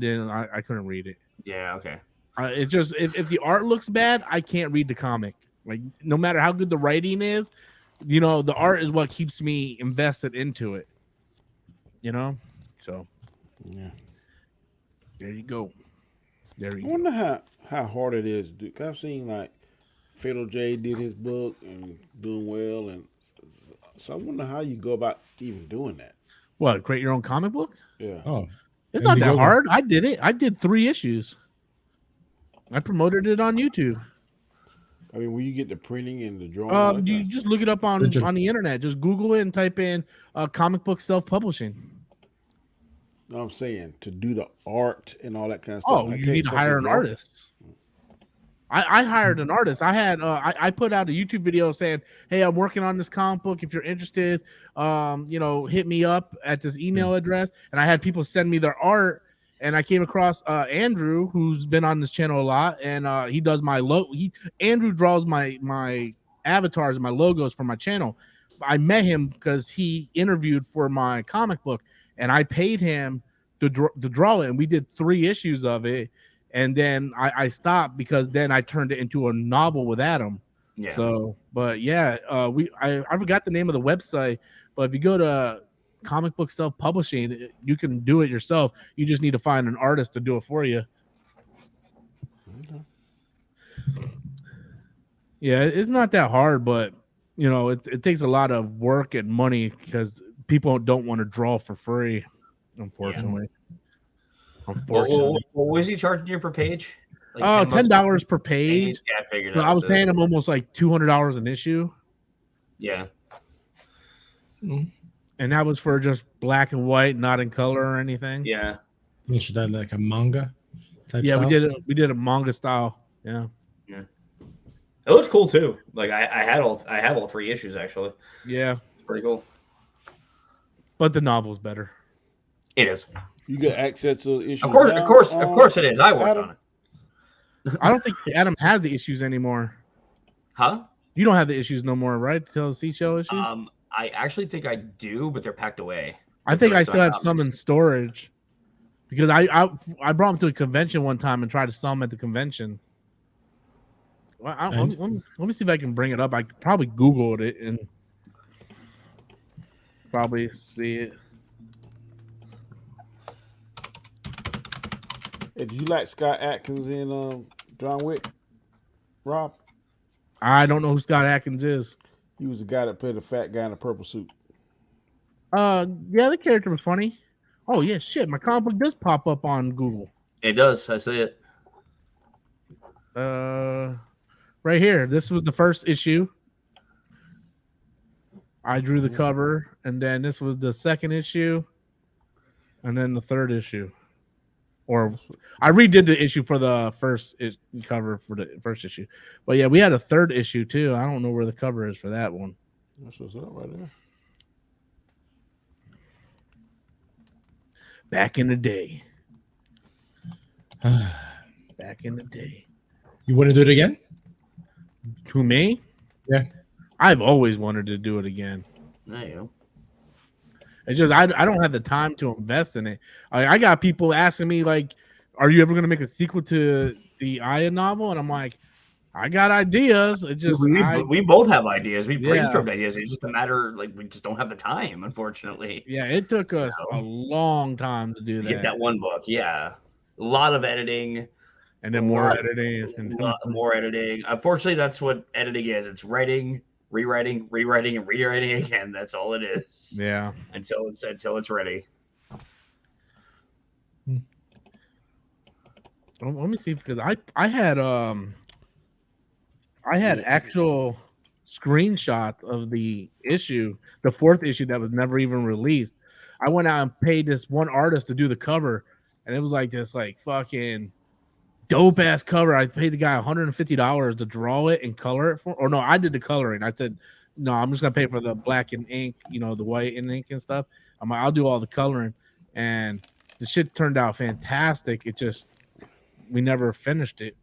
couldn't read it. Yeah, okay. It's just if the art looks bad, I can't read the comic. Like, no matter how good the writing is, you know, the art is what keeps me invested into it. You know, so yeah. There you go. I wonder how hard it is. I've seen like Fatal J did his book and doing well, and so I wonder how you go about even doing that. What, create your own comic book? Yeah. Oh, it's not that hard. I did it. I did 3 issues. I promoted it on YouTube. I mean, when you get the printing and the drawing, you just look it up on the internet. Just Google it and type in comic book self-publishing. No, I'm saying to do the art and all that kind of stuff. Oh, you need to hire an artist. I hired an artist. I had I put out a YouTube video saying, "Hey, I'm working on this comic book. If you're interested, hit me up at this email address." And I had people send me their art. And I came across Andrew, who's been on this channel a lot, and he does my Andrew draws my avatars and my logos for my channel. I met him because he interviewed for my comic book, and I paid him to draw it, and we did 3 issues of it, and then I stopped because then I turned it into a novel with Adam. Yeah. So, but yeah, I forgot the name of the website, but if you go to comic book self-publishing, you can do it yourself. You just need to find an artist to do it for you. Okay. Yeah, it's not that hard, but you know, it takes a lot of work and money because people don't want to draw for free, unfortunately. What was he charging you per page? Like $10 per page. Yeah, I figured. So I was paying him almost like $200 an issue. Yeah. And that was for just black and white, not in color or anything. Yeah. You should have like a manga type Yeah, style. we did a manga style. Yeah. Yeah. It looks cool too. Like I have all 3 issues actually. Yeah. It's pretty cool. But the novel's better. It is. You get access to the issues. Of course it is. I worked on it. I don't think Adam has the issues anymore. Huh? You don't have the issues no more, right? TLC show issues? I actually think I do, but they're packed away. I think I still have some in storage because I brought them to a convention one time and tried to sell them at the convention. Well, let me see if I can bring it up. I probably Googled it and probably see it. Hey, do you like Scott Adkins in John Wick, Rob? I don't know who Scott Adkins is. He was the guy that played the fat guy in the purple suit. Yeah, the character was funny. Oh yeah, shit, my comic book does pop up on Google. It does. I see it. Right here. This was the first issue. I drew the cover, and then this was the second issue, and then the third issue. Or I redid the issue for the first cover for the first issue. But yeah, we had a third issue too. I don't know where the cover is for that one. That's what's up right there. Back in the day. Back in the day. You want to do it again? To me? Yeah. I've always wanted to do it again. There you go. It's just I don't have the time to invest in it. I got people asking me like, "Are you ever going to make a sequel to the Aya novel?" And I'm like, "I got ideas. It's just we both have ideas. We brainstormed ideas. It's just a matter like we just don't have the time, unfortunately. Yeah, it took us a long time to do that. Get that one book. Yeah, a lot of editing, and then more editing, and more editing. Unfortunately, that's what editing is. It's writing, rewriting, and rewriting again. That's all it is. Yeah. Until it's ready. Let me see because I had actual screenshot of the issue, the 4th issue that was never even released. I went out and paid this one artist to do the cover, and it was like this like fucking dope ass cover. I paid the guy $150 to draw it and color it for. Or no, I did the coloring. I said, no, I'm just gonna pay for the black and ink, the white and ink and stuff. I'm like, I'll do all the coloring, and the shit turned out fantastic. It just we never finished it.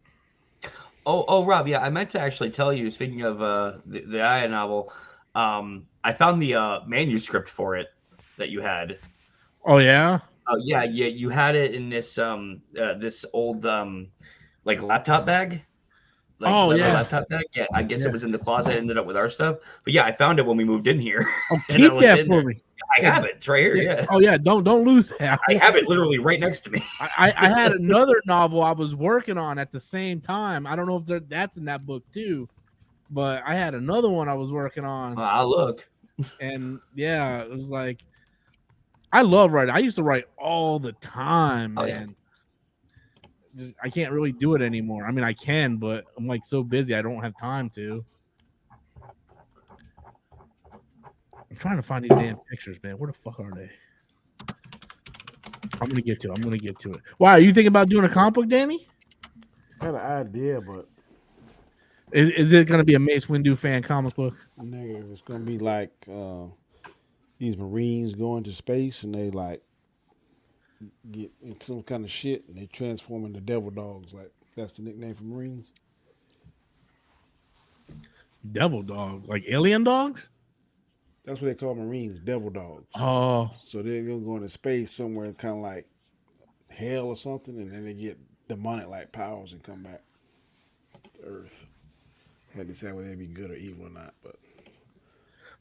Oh, Rob, yeah, I meant to actually tell you. Speaking of the Aya novel, I found the manuscript for it that you had. Oh yeah. Yeah, you had it in this this old like laptop bag. Like, laptop bag. Yeah, I guess it was in the closet. Ended up with our stuff, but yeah, I found it when we moved in here. Oh, keep that for me. I have it. It's right here. Yeah. Oh yeah, don't lose that. I have it literally right next to me. I had another novel I was working on at the same time. I don't know if that's in that book too, but I had another one I was working on. I'll look. And yeah, it was like I love writing. I used to write all the time, man. Just, I can't really do it anymore. I mean, I can, but I'm like so busy, I don't have time to. I'm trying to find these damn pictures, man. Where the fuck are they? I'm gonna get to it. Why are you thinking about doing a comic book, Danny? I had an idea, but is it gonna be a Mace Windu fan comic book? Negative. It's gonna be like these Marines going to space and they like get in some kind of shit and they transform into devil dogs. Like that's the nickname for Marines. Devil dog, like alien dogs? That's what they call Marines, devil dogs. Oh, So they're gonna go into space somewhere, kind of like hell or something, and then they get demonic like powers and come back to Earth. Had to decide whether they'd be good or evil or not, but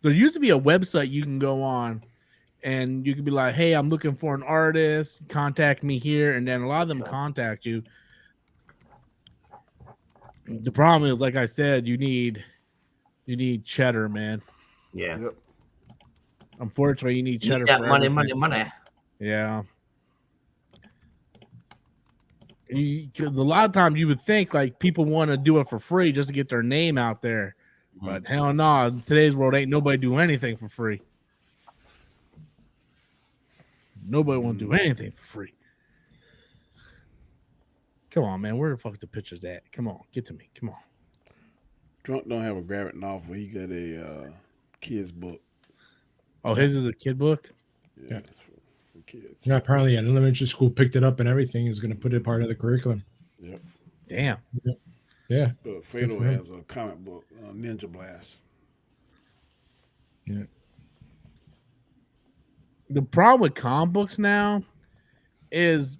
there used to be a website you can go on, and you could be like, "Hey, I'm looking for an artist. Contact me here," and then a lot of them contact you. The problem is, like I said, you need cheddar, man. Yeah. yep. Unfortunately, you need cheddar that for money, everything. money. Yeah. 'Cause a lot of times you would think like people want to do it for free just to get their name out there, but hell no, in today's world ain't nobody do anything for free. Nobody want to do anything for free. Come on, man. Where the fuck the pictures at? Come on, get to me. Come on. Drunk don't have a graphic novel. He got a kids book. Oh, his is a kid book. Yeah, it's for kids. Yeah, apparently an elementary school picked it up and everything is going to put it part of the curriculum. Yep. Damn. Yeah. But Fredo has a comic book, Ninja Blast. Yeah. The problem with comic books now is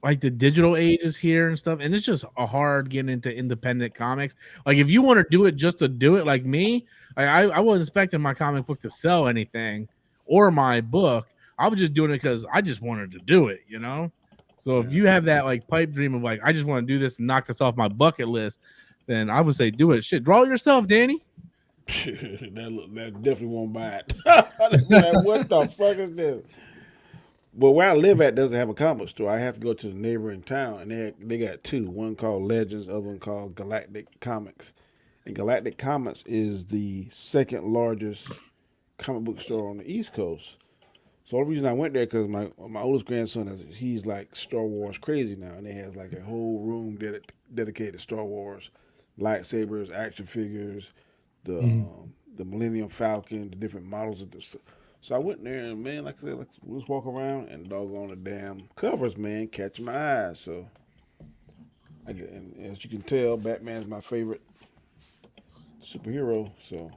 like the digital age is here and stuff, and it's just hard getting into independent comics. Like if you want to do it just to do it, like me, I wasn't expecting my comic book to sell anything or my book. I was just doing it because I just wanted to do it, you know. So if you have that like pipe dream of like I just want to do this and knock this off my bucket list, then I would say do it. Shit, draw it yourself, Danny. that definitely won't buy it. What the fuck is this? But where I live at doesn't have a comic store. I have to go to the neighboring town, and they got two. One called Legends, other one called Galactic Comics. And Galactic Comics is the second largest comic book store on the East Coast. So the reason I went there because my oldest grandson he's like Star Wars crazy now, and they has like a whole room dedicated to Star Wars, lightsabers, action figures, the Millennium Falcon, the different models of the. So I went there and man, like I said, let's walk around and doggone the damn covers, man, catch my eyes. So and as you can tell, Batman's my favorite superhero. So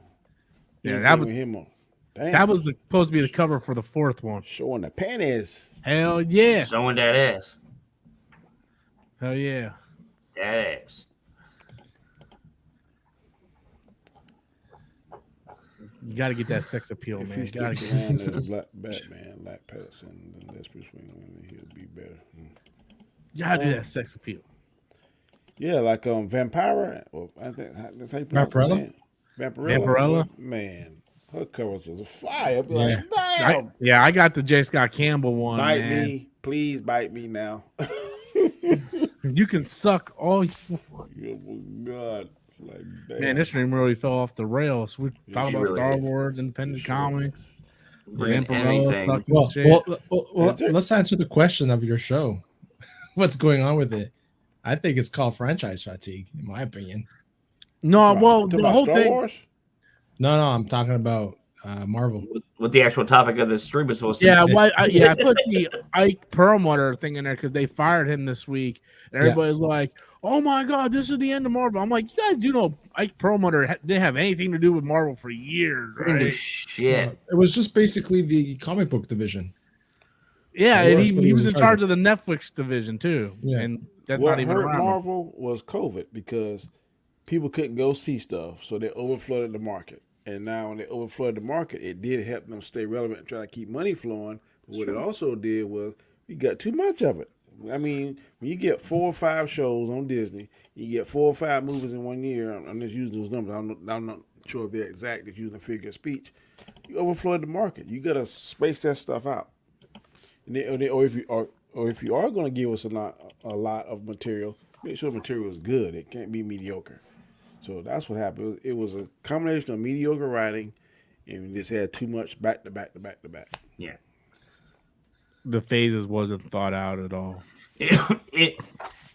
yeah, that was him on. Damn. That was supposed to be the cover for the fourth one. Showing the panties. Hell yeah. Showing that ass. Hell yeah. That ass. You got to get that sex appeal, If man. he You gotta sticks get... around as a black Batman, Black Patterson, then that's Bruce Wayne, he'll be better. You got to do that sex appeal. Yeah, like Vampira. Well, I think that's how you pronounce Vampirella? it. Vampirella? Man, her covers was a fire. Yeah. Like, damn. I got the J. Scott Campbell one. Bite man. me, please bite me now. You can suck all. Oh God, it's like damn. Man, this stream really fell off the rails. We talking about really Star did. Wars, independent comics, Bring Vampirella, anything. sucking shit. Well, let's answer the question of your show. What's going on with it? I think it's called franchise fatigue, in my opinion. No, well, Talking the about whole Star thing. Wars? No, I'm talking about Marvel. What the actual topic of the stream is supposed to Yeah, be. well, I put the Ike Perlmutter thing in there because they fired him this week, and everybody's like, "Oh my God, this is the end of Marvel." I'm like, you guys do know Ike Perlmutter didn't have anything to do with Marvel for years, right? Shit. It was just basically the comic book division. Yeah, Well, and that's what he was in charge of the Netflix division too. Yeah. And that's What not even hurt around. Marvel was COVID because people couldn't go see stuff, so they overflooded the market. And now when they overflooded the market, it did help them stay relevant and try to keep money flowing. But what it also did was you got too much of it. I mean, when you get 4 or 5 shows on Disney, you get 4 or 5 movies in 1 year. I'm just using those numbers. I'm not sure if they're exact. If you're using a figure of speech, you overflood the market. You got to space that stuff out. Or if you are going to give us a lot of material, make sure the material is good. It can't be mediocre. So that's what happened. It was a combination of mediocre writing, and we just had too much back to back to back to back. Yeah. The phases wasn't thought out at all.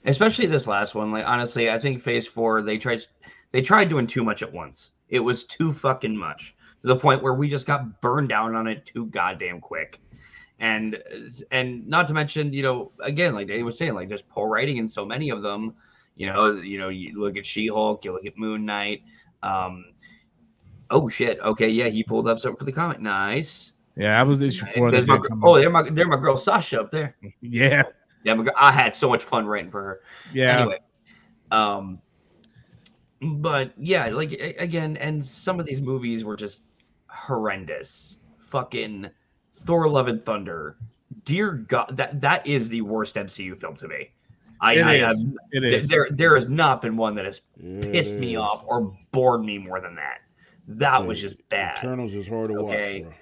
Especially this last one. Like honestly, I think Phase 4 they tried doing too much at once. It was too fucking much to the point where we just got burned down on it too goddamn quick. And not to mention, again, like Dave was saying, like there's poor writing in so many of them. You look at She-Hulk, you look at Moon Knight. Oh shit. Okay, yeah, he pulled up something for the comic. Nice. Yeah, I was issue 4. There's my, they're my girl Sasha up there. Yeah. Yeah, I had so much fun writing for her. Yeah. Anyway, but yeah, like again, and some of these movies were just horrendous. Fucking Thor: Love and Thunder. Dear God, that is the worst MCU film to me. It is. There has not been one that has pissed me off or bored me more than that. That was just bad. Eternals is hard to watch, bro.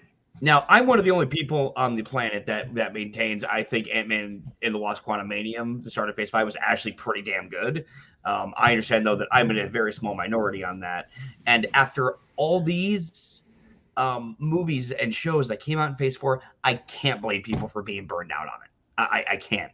Now, I'm one of the only people on the planet that maintains I think Ant-Man and the Lost Quantumanium, the start of Phase 5, was actually pretty damn good. I understand, though, that I'm in a very small minority on that. And after all these movies and shows that came out in Phase 4, I can't blame people for being burned out on it. I can't.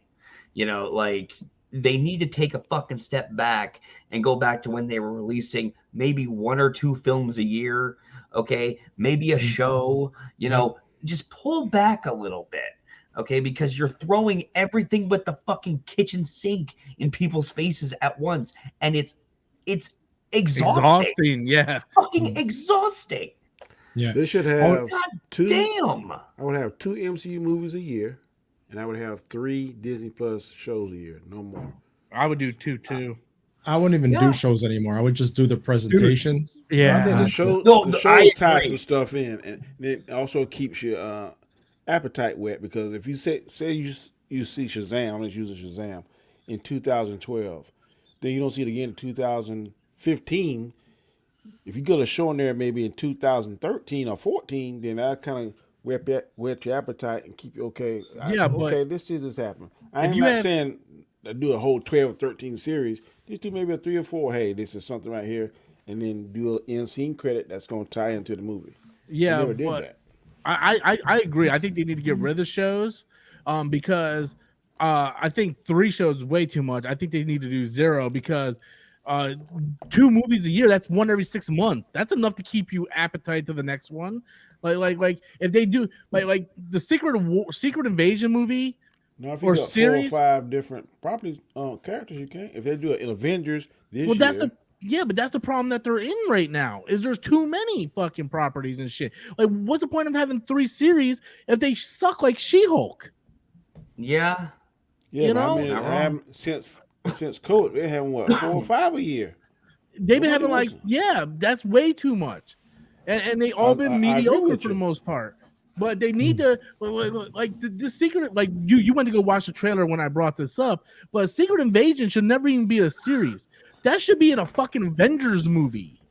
You know, like, they need to take a fucking step back and go back to when they were releasing maybe 1 or 2 films a year. Okay, maybe a show, you know, just pull back a little bit, okay, because you're throwing everything but the fucking kitchen sink in people's faces at once, and it's exhausting. Yeah, fucking exhausting. Yeah, they should have damn. I would have 2 MCU movies a year, and I would have 3 Disney Plus shows a year, no more. I would do 2 too. I wouldn't even do shows anymore. I would just do the presentation. I think the shows tie some stuff in, and it also keeps your appetite wet, because if you say you see Shazam, let's use Shazam, in 2012, then you don't see it again in 2015. If you go to show in there maybe in 2013 or 14, then that kind of whet your appetite and keep you okay. This shit just happened. I'm not saying do a whole 12 or 13 series. Just do maybe a 3 or 4. Hey, this is something right here, and then do an end scene credit that's going to tie into the movie. Yeah, but I agree. I think they need to get rid of the shows, because I think 3 shows is way too much. I think they need to do 0, because 2 movies a year, that's 1 every 6 months. That's enough to keep you appetite to the next one. Like if they do like the Secret Invasion movie. No, if you got series, 4 or 5 different properties, characters, you can't. If they do an Avengers this year, but that's the problem that they're in right now. Is there's too many fucking properties and shit. Like, what's the point of having 3 series if they suck like She-Hulk? Yeah, you know, I mean, since COVID, they're having 4 or 5 a year. They've been having that's way too much, and they all been mediocre for the most part. But they need to like the Secret. Like you went to go watch the trailer when I brought this up. But Secret Invasion should never even be a series. That should be in a fucking Avengers movie.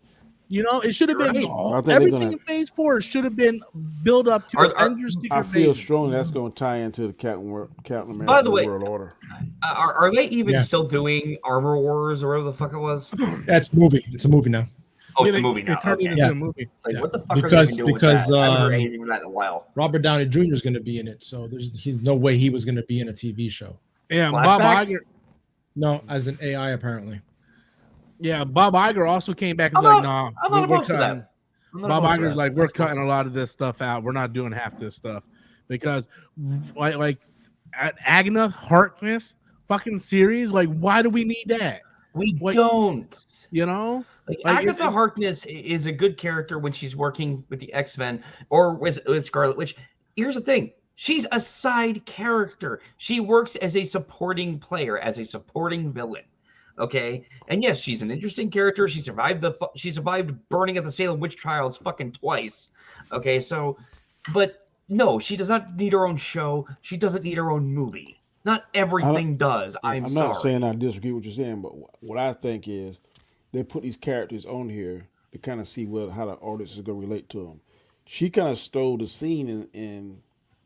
You know, it should have been everything in Phase 4 should have been built up to Avengers. Secret I feel strongly that's going to tie into the Captain America By the way, World Order. Are they even still doing Armor Wars or whatever the fuck it was? That's a movie. It's a movie now. Oh, it's a movie now. Okay. It's a movie. It's like, what the fuck are they doing with that? I haven't heard anything from that in a while. Robert Downey Jr. is going to be in it, so there's no way he was going to be in a TV show. Yeah, Bob Iger. No, as an AI apparently. Yeah, Bob Iger also came back and was like, "Nah, I'm not opposed to that." Bob Iger's like, "We're cutting a lot of this stuff out. We're not doing half this stuff because, like, Agnes Harkness fucking series. Like, why do we need that? We don't. You know." Like Agatha Harkness is a good character when she's working with the X-Men or with Scarlet Witch. Here's the thing. She's a side character. She works as a supporting player, as a supporting villain. Okay? And yes, she's an interesting character. She survived burning at the Salem witch trials fucking twice. Okay? So, but no, she does not need her own show. She doesn't need her own movie. Not everything does. I'm sorry. not saying I disagree with what you're saying, but what I think is they put these characters on here to kind of see how the audience is going to relate to them. She kind of stole the scene in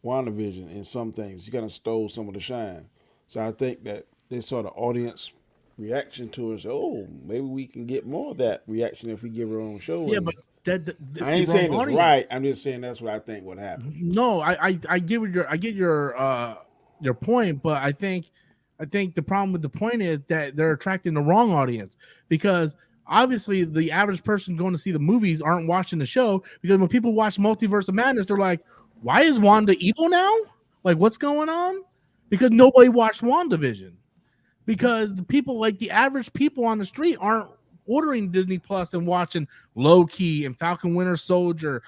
WandaVision in some things. She kind of stole some of the shine. So I think that they saw the audience reaction to her and said, oh, maybe we can get more of that reaction if we give her own show. Yeah, but I ain't saying it's right. I'm just saying that's what I think would happen. No, I get your point, but I think the problem with the point is that they're attracting the wrong audience, because obviously the average person going to see the movies aren't watching the show, because when people watch Multiverse of Madness, they're like, why is Wanda evil now? Like, what's going on? Because nobody watched WandaVision. Because the people, like the average people on the street, aren't ordering Disney Plus and watching Loki and Falcon Winter Soldier.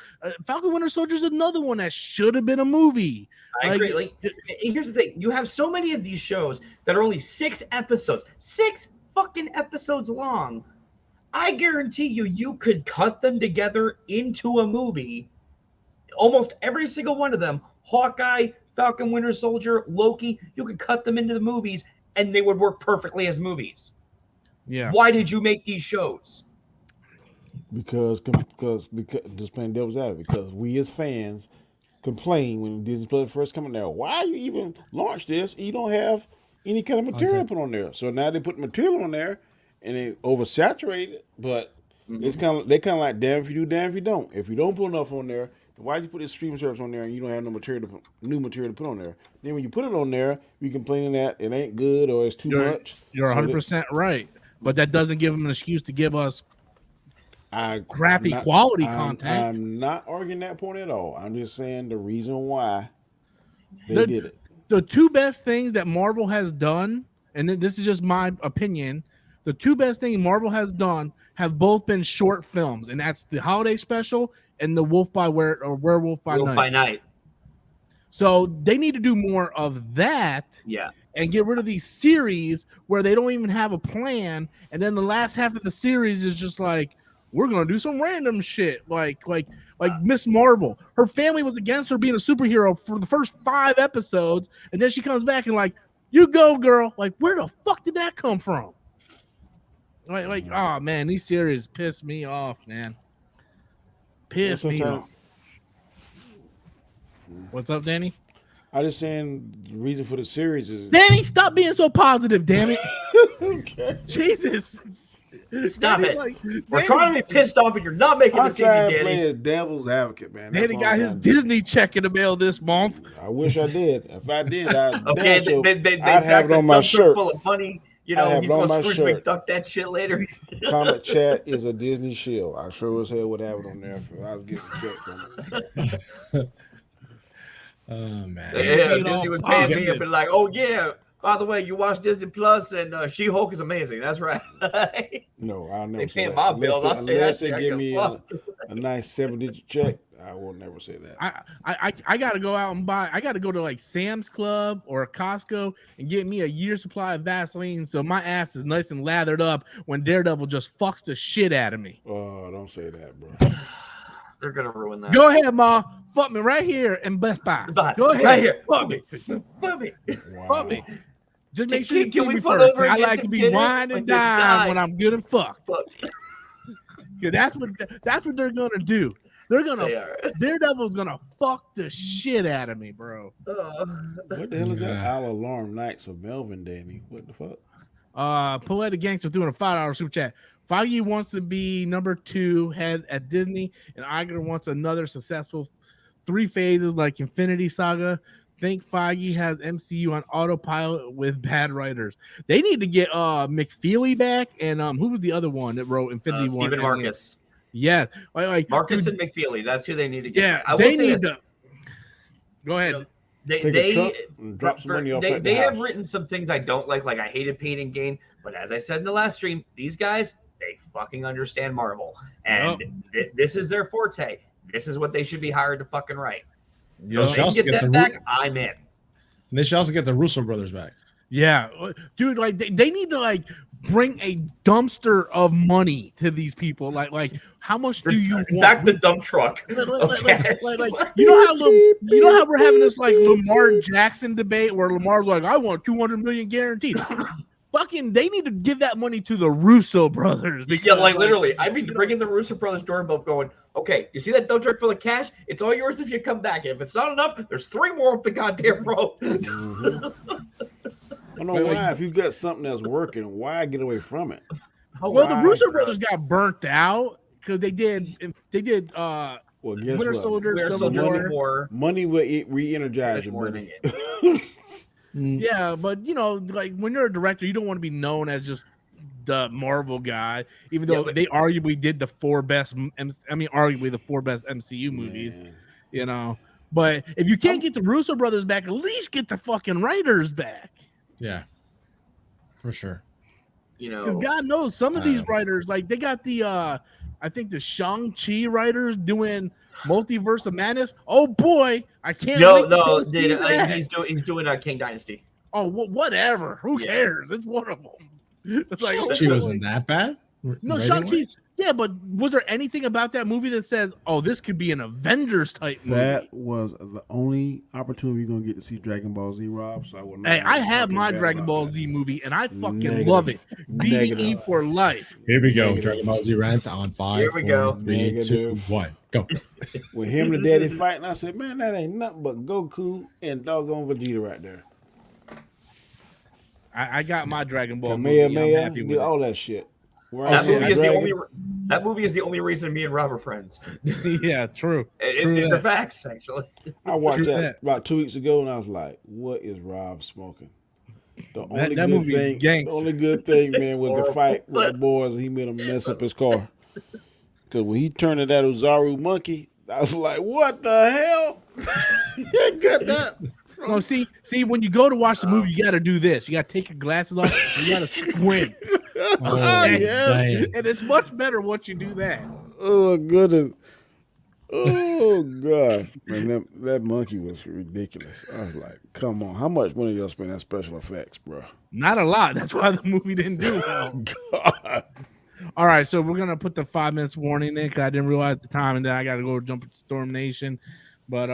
Falcon Winter Soldier is another one that should have been a movie. I agree. Like, here's the thing: you have so many of these shows that are only 6 episodes, 6 fucking episodes long. I guarantee you could cut them together into a movie. Almost every single one of them, Hawkeye, Falcon Winter Soldier, Loki, you could cut them into the movies and they would work perfectly as movies. Yeah. Why did you make these shows? Because just playing devil's advocate, because we as fans complain when Disney Plus first coming there. Why you even launch this? You don't have any kind of material put on there. So now they put material on there and they oversaturate it. But it's kind of like damn if you do, damn if you don't. If you don't put enough on there, why do you put this streaming service on there and you don't have no new material to put on there? Then when you put it on there, you complaining that it ain't good or it's too much. You're 100% right, but that doesn't give them an excuse to give us crappy quality content. I'm not arguing that point at all. I'm just saying the reason why they did it. The 2 best things that Marvel has done, and this is just my opinion, the 2 best things Marvel has done have both been short films, and that's the holiday special and the Werewolf by Night. So they need to do more of that. Yeah. And get rid of these series where they don't even have a plan, and then the last half of the series is just like, we're gonna do some random shit, like Miss Marvel. Her family was against her being a superhero for the first 5 episodes, and then she comes back and like, you go, girl. Like, where the fuck did that come from? Like, oh man, these series piss me off, man. Piss me off. What's up, Danny? I just saying the reason for the series is Danny, stop being so positive, damn it. Okay. Jesus. Stop Danny, it. like, We're Danny, trying to be pissed off and you're not making this easy, Danny. Danny. Play as devil's advocate, man. Danny got his Disney check in the mail this month. I wish I did. If I did, I'd I'd have it on my shirt. Full of money. You know, he's going to Scrooge McDuck that shit later. Comment chat is a Disney shield. I sure as hell would have it on there if I was getting a check from it. Oh, man. Yeah, Disney would pay me and be like, oh, yeah. By the way, you watch Disney Plus and She-Hulk is amazing. That's right. No, I'll never they say that. my bills. I'll say unless that they give me a nice 7-digit check, I will never say that. I got to go out and buy. I got to go to like Sam's Club or Costco and get me a year's supply of Vaseline so my ass is nice and lathered up when Daredevil just fucks the shit out of me. Oh, don't say that, bro. They're going to ruin that. Go ahead, Ma. Fuck me right here in Best Buy. Go ahead. Right here. Fuck me. Fuck me. Wow. Fuck me. Just make sure you Can kill we me pull first. over and I get like some to be dinner wine and when you're dine dying? when I'm good and fucked. Fuck. That's what they're gonna do. Daredevil's gonna fuck the shit out of me, bro. What the hell is that? Our Alarm Nights of Melvin, Danny. What the fuck? Poetic Gangster doing a $5 super chat. Feige wants to be number 2 head at Disney, and Iger wants another successful 3 phases like Infinity Saga. Think Feige has MCU on autopilot with bad writers. They need to get McFeely back, and who was the other one that wrote Infinity War? Stephen Marcus. Yeah, like Marcus and McFeely. That's who they need to get. Yeah, they need to. Go ahead. They drop some money off they have written some things I don't like I hated Pain and Gain, but as I said in the last stream, these guys, they fucking understand Marvel, and this is their forte. This is what they should be hired to fucking write. So if they can get that back, I'm in. And they should also get the Russo brothers back. Yeah, dude, like they need to like bring a dumpster of money to these people. Like how much do you want? Back the dump truck. Like you know how we're having this like Lamar Jackson debate where Lamar's like, I want 200 million guaranteed. Fucking, they need to give that money to the Russo brothers. Because, yeah, like literally, I've been bringing the Russo brothers doorbell going, okay, you see that dump truck full of cash? It's all yours if you come back. If it's not enough, there's 3 more up the goddamn road. Mm-hmm. I don't know why. If you've got something that's working, why get away from it? Well, the Russo brothers got burnt out because they did Winter Soldier, Civil War. Money will re-energize your money. Yeah, but you know, like when you're a director, you don't want to be known as just the Marvel guy, even though they arguably did the 4 best. Arguably the 4 best MCU movies. You know, but if you can't get the Russo brothers back, at least get the fucking writers back. Yeah, for sure. You know, because God knows some of these writers, like they got the I think the Shang-Chi writers doing Multiverse of Madness. Oh boy, I can't wait to go see that. He's doing King Dynasty. Oh, whatever. Who cares? It's one of them. It's like Shang-Chi wasn't that bad. No, Shang-Chi. Yeah, but was there anything about that movie that says, "Oh, this could be an Avengers type movie"? That was the only opportunity you're gonna get to see Dragon Ball Z, Rob. So I would. Hey, I have my Dragon Ball Z movie, and I fucking love it. DVE for life. Here we go. Dragon Ball Z rant on 5. Here we go. 3, 2, 1, go. With him and the daddy fighting, I said, "Man, that ain't nothing but Goku and doggone Vegeta right there." I got my Dragon Ball movie. I'm happy with all that shit. That movie is the only reason me and Rob are friends. Yeah, true. It's the facts, actually. I watched that about 2 weeks ago, and I was like, "What is Rob smoking?" The only good thing, man, was the fight with the boys, and he made him mess up his car. Because when he turned to that Ozaru monkey, I was like, "What the hell?" You got that. No, see, when you go to watch the movie, you got to do this. You got to take your glasses off. And you got to squint. And it's much better once you do that. Oh, goodness. Oh, gosh. Man, that monkey was ridiculous. I was like, come on. How much money y'all spend on special effects, bro? Not a lot. That's why the movie didn't do well. God. All right, so we're going to put the 5 minutes warning in because I didn't realize the time, and then I got to go jump into Storm Nation. But,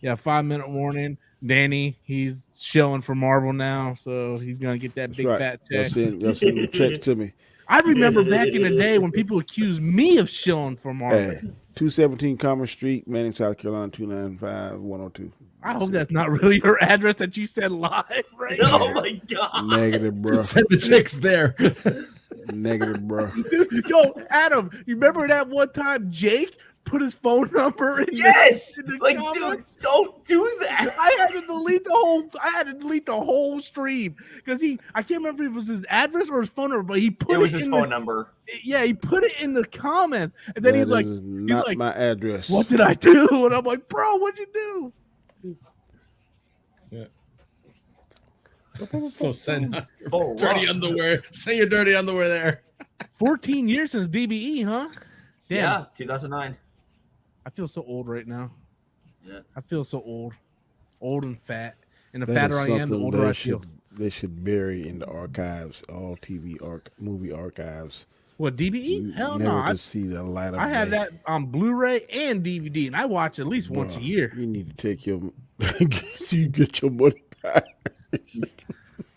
5-minute warning. Danny, he's shilling for Marvel now, so he's gonna get that big fat check. Y'all send the checks to me. I remember back in the day when people accused me of shilling for Marvel. Hey, 217 Commerce Street, Manning, South Carolina, 295-102. I hope that's not really your address that you said live, right? Oh my god! Negative, bro. Send the chicks there. Negative, bro. Yo, Adam, you remember that one time Jake put his phone number in the like comments? Dude, don't do that. I had to delete the whole stream because I can't remember if it was his address or his phone number, but he put his phone number. Yeah, he put it in the comments, and then he's like, my address. What did I do? And I'm like, bro, what'd you do? Yeah. So send dirty underwear. Say your dirty underwear there. 14 years since DBE, huh? Damn. Yeah, 2009. I feel so old right now. Yeah. I feel so old and fat. And the fatter I am, the older I feel. They should bury in the archives, all movie archives. What, DBE? Hell no. I see the light of I have that on Blu-ray and DVD, and I watch at least once a year. You need to take your so you get your money back.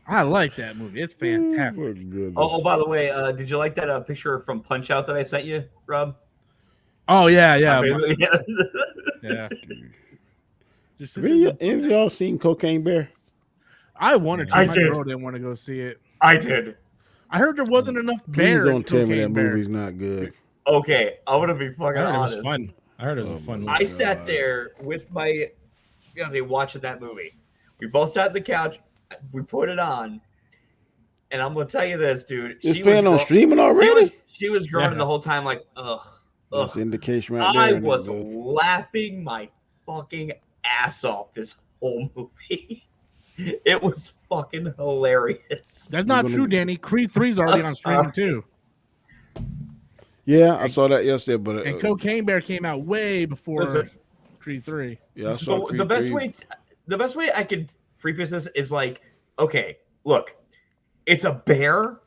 I like that movie. It's fantastic. Oh, by the way, did you like that picture from Punch Out that I sent you, Rob? Oh, yeah. Yeah. Any of y'all seen Cocaine Bear? I wanted to. My girl didn't want to go see it. I did. I heard there wasn't enough bear. Please don't tell me that movie's not good. Okay, I'm gonna be fucking honest. It was fun. I heard it was a fun movie. I sat there with my fiance watching that movie. We both sat on the couch. We put it on, and I'm gonna tell you this, dude. It's been on streaming already. She was groaning the whole time, like, ugh. That's indication right there. I was laughing my fucking ass off this whole movie. It was fucking hilarious. That's not true, Danny. Creed 3 is already on streaming too. Yeah, I saw that yesterday, but and Cocaine Bear came out way before Creed 3. Yeah, I saw Creed the best way I could preface this is like, okay, look, it's a bear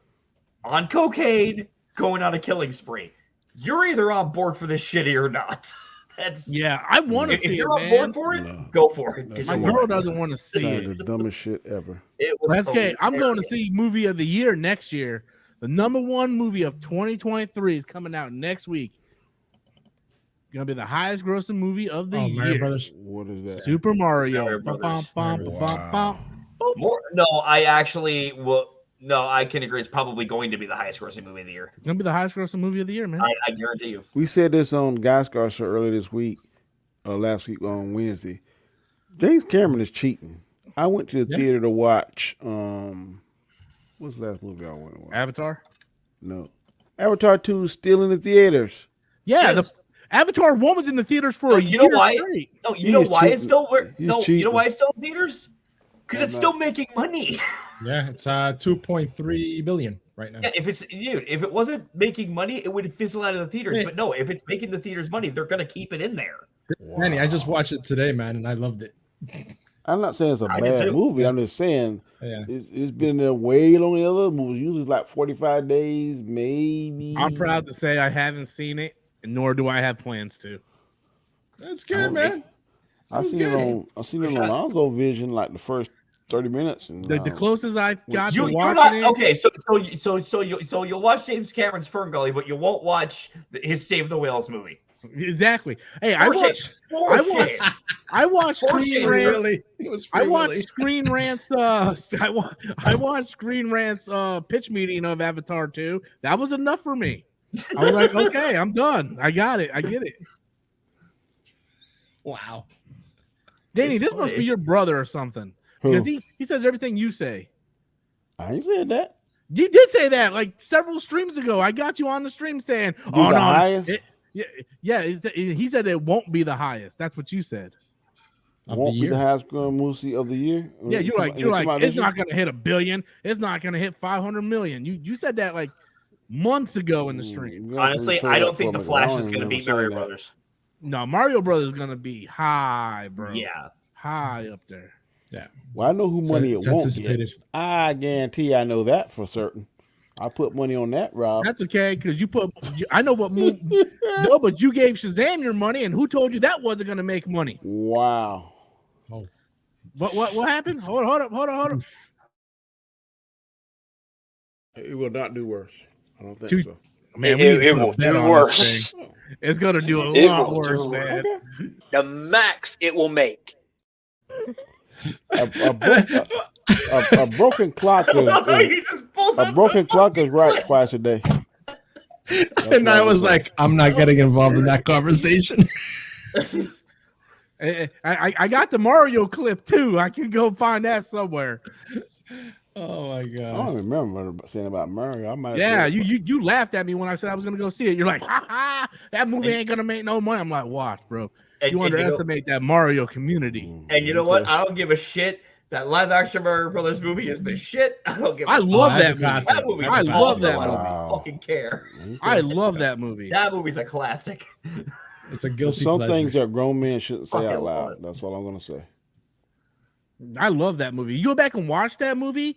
on cocaine going on a killing spree. You're either on board for this shitty or not. I want to see it. If you're on board for it, go for it. My girl doesn't want to see it. The dumbest shit ever. That's okay. I'm going to see movie of the year next year. The number one movie of 2023 is coming out next week. It's gonna be the highest grossing movie of the year. Mario Brothers. What is that? Super Mario. No, I can agree. It's probably going to be the highest grossing movie of the year. It's going to be the highest grossing movie of the year, man. I guarantee you. We said this on Guyscar show earlier this week, or last week on Wednesday. James Cameron is cheating. I went to the theater to watch, what's the last movie I went to watch? Avatar? No. Avatar 2 is still in the theaters. Yeah, the Avatar 1 was in the theaters for a year straight. No, you know why it's still you know why it's still in theaters? Because it's still making money. Yeah, it's 2.3 billion. right now. Yeah, if it wasn't making money, it would fizzle out of the theaters. Yeah. But no, if it's making the theaters money, they're gonna keep it in there. Manny, I just watched it today, man, and I loved it. I'm not saying it's a I did bad too. movie. I'm just saying Yeah. it's been there way longer than other movies. Usually it's like 45 days, maybe. I'm proud to say I haven't seen it, nor do I have plans to. That's good, man. I seen it on Alonzo Vision like the first 30 minutes. And The closest I got to You're watching not it. okay. So you'll watch James Cameron's Fern Gully, but you won't watch his Save the Whales movie. Exactly. Hey, I watched Screen Rant. I watched Screen Rant's I watched Screen Rant's pitch meeting of Avatar 2. That was enough for me. I was like, okay, I'm done. I got it. I get it. Wow. Danny, this must be your brother or something. Because he says everything you say. I ain't said that. You did say that like several streams ago. I got you on the stream saying, "Oh no, highest? He said it won't be the highest. That's what you said. Won't be the highest growing movie of the year. Yeah, you're like it's not going to hit 1 billion. It's not going to hit 500 million. You said that like months ago in the stream. Honestly, I don't think The Flash is going to beat Mario Brothers. No, Mario Brothers is going to be high, bro. Yeah, high up there. Yeah. Well, I know who money it won't get. I guarantee I know that for certain. I put money on that, Rob. That's okay, because I know what movie. No, but you gave Shazam your money, and who told you that wasn't going to make money? Wow. Oh. What happened? Hold on. It will not do worse. I don't think so. Man, it will do worse. It's going to do a lot worse, man. The max it will make. A broken clock is right twice a day. And I was like, I'm not getting involved in that conversation. I got the Mario clip too. I can go find that somewhere. Oh my god! I don't remember saying about Mario. You laughed at me when I said I was gonna go see it. You're like, ha, that movie ain't gonna make no money. I'm like, watch, bro. You underestimate that Mario community. And you know what? I don't give a shit. That live action Mario Brothers movie is the shit. I don't give. I love that movie. I love that movie. I don't fucking care. I love that movie. That movie's a classic. It's a guilty Some pleasure. things that grown men shouldn't say Fucking out loud. love. That's all I'm gonna say. I love that movie. You go back and watch that movie.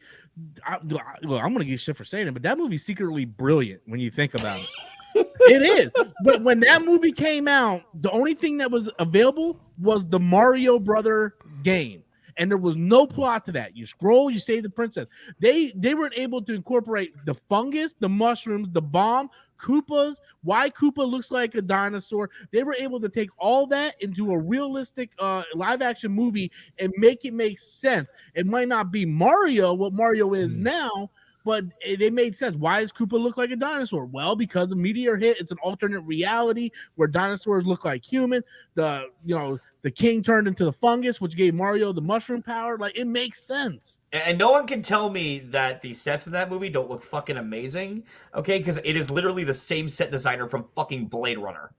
I'm gonna get shit for saying it, but that movie's secretly brilliant when you think about it. It is. But when that movie came out, the only thing that was available was the Mario Brother game. And there was no plot to that. You scroll, you save the princess. They were able to incorporate the fungus, the mushrooms, the bomb, Koopas, why Koopa looks like a dinosaur. They were able to take all that into a realistic live action movie and make it make sense. It might not be Mario, what Mario is now, but they made sense. Why does Koopa look like a dinosaur? Well, because a meteor hit. It's an alternate reality where dinosaurs look like humans. The king turned into the fungus, which gave Mario the mushroom power. Like, it makes sense. And no one can tell me that the sets in that movie don't look fucking amazing, okay? Because it is literally the same set designer from fucking Blade Runner.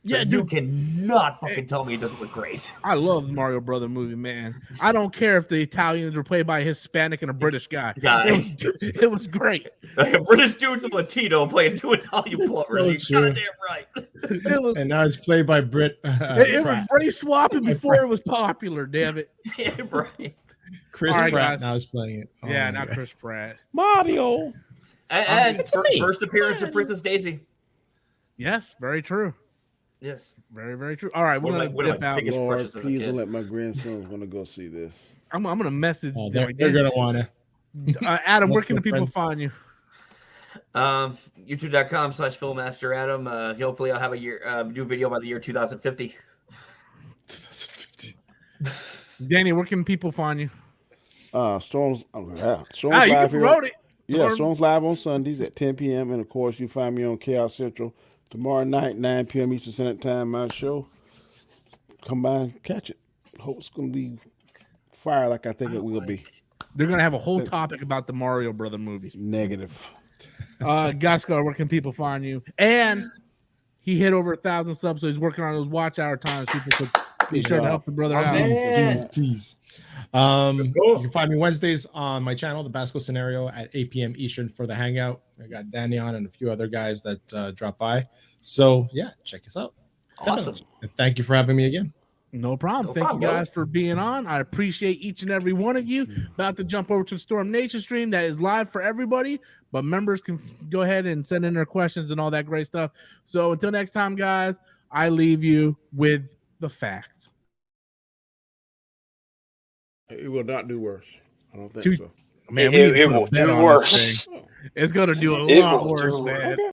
So Yeah, you cannot fucking tell me it doesn't look great. I love the Mario Brother movie, man. I don't care if the Italians were played by a Hispanic and a British guy. It was great. A British dude and Latino playing two Italian plumbers. So You're true. goddamn right. And now it's played by Brit. It was race swapping before it was popular, damn it. Yeah, right. Chris All right, Pratt guys. now is playing it. Oh Yeah, my not God. Chris Pratt. Mario. And It's me. first appearance of Princess Daisy. Yes, very true. Yes. Very, very true. All right, we're One gonna of dip my out. biggest Lord, crushes as a please kid. don't let my grandsons want to go see this. I'm gonna message. Oh, they're gonna wanna. Adam, where Most can the of people friends. find you? YouTube.com/Philmaster hopefully I'll have a new video by the year 2050. 2050. Danny, where can people find you? Storms. Storms You Live can here. promote it. Yeah, Storms Live on Sundays at 10 p.m. And of course, you find me on Chaos Central tomorrow night, 9 p.m. Eastern Standard Time. My show. Come by and catch it. Hope it's gonna be fire like I think it will be. They're gonna have a whole topic about the Mario Brother movies. Negative. Gascar, where can people find you? And he hit over 1,000 subs, so he's working on those watch hour times. People could be sure to help the brother out. Please. You can find me Wednesdays on my channel, the Basco Scenario, at 8 p.m. Eastern for the Hangout. I got Danny on and a few other guys that drop by. So yeah, check us out. Awesome. Definitely. And thank you for having me again. No problem. No Thank problem, you guys for being on. I appreciate each and every one of you. About to jump over to the Storm Nation stream that is live for everybody, but members can go ahead and send in their questions and all that great stuff. So until next time, guys, I leave you with the facts. It will not do worse. I don't think so. Man, It will do worse. It's gonna do a It lot will do worse, man.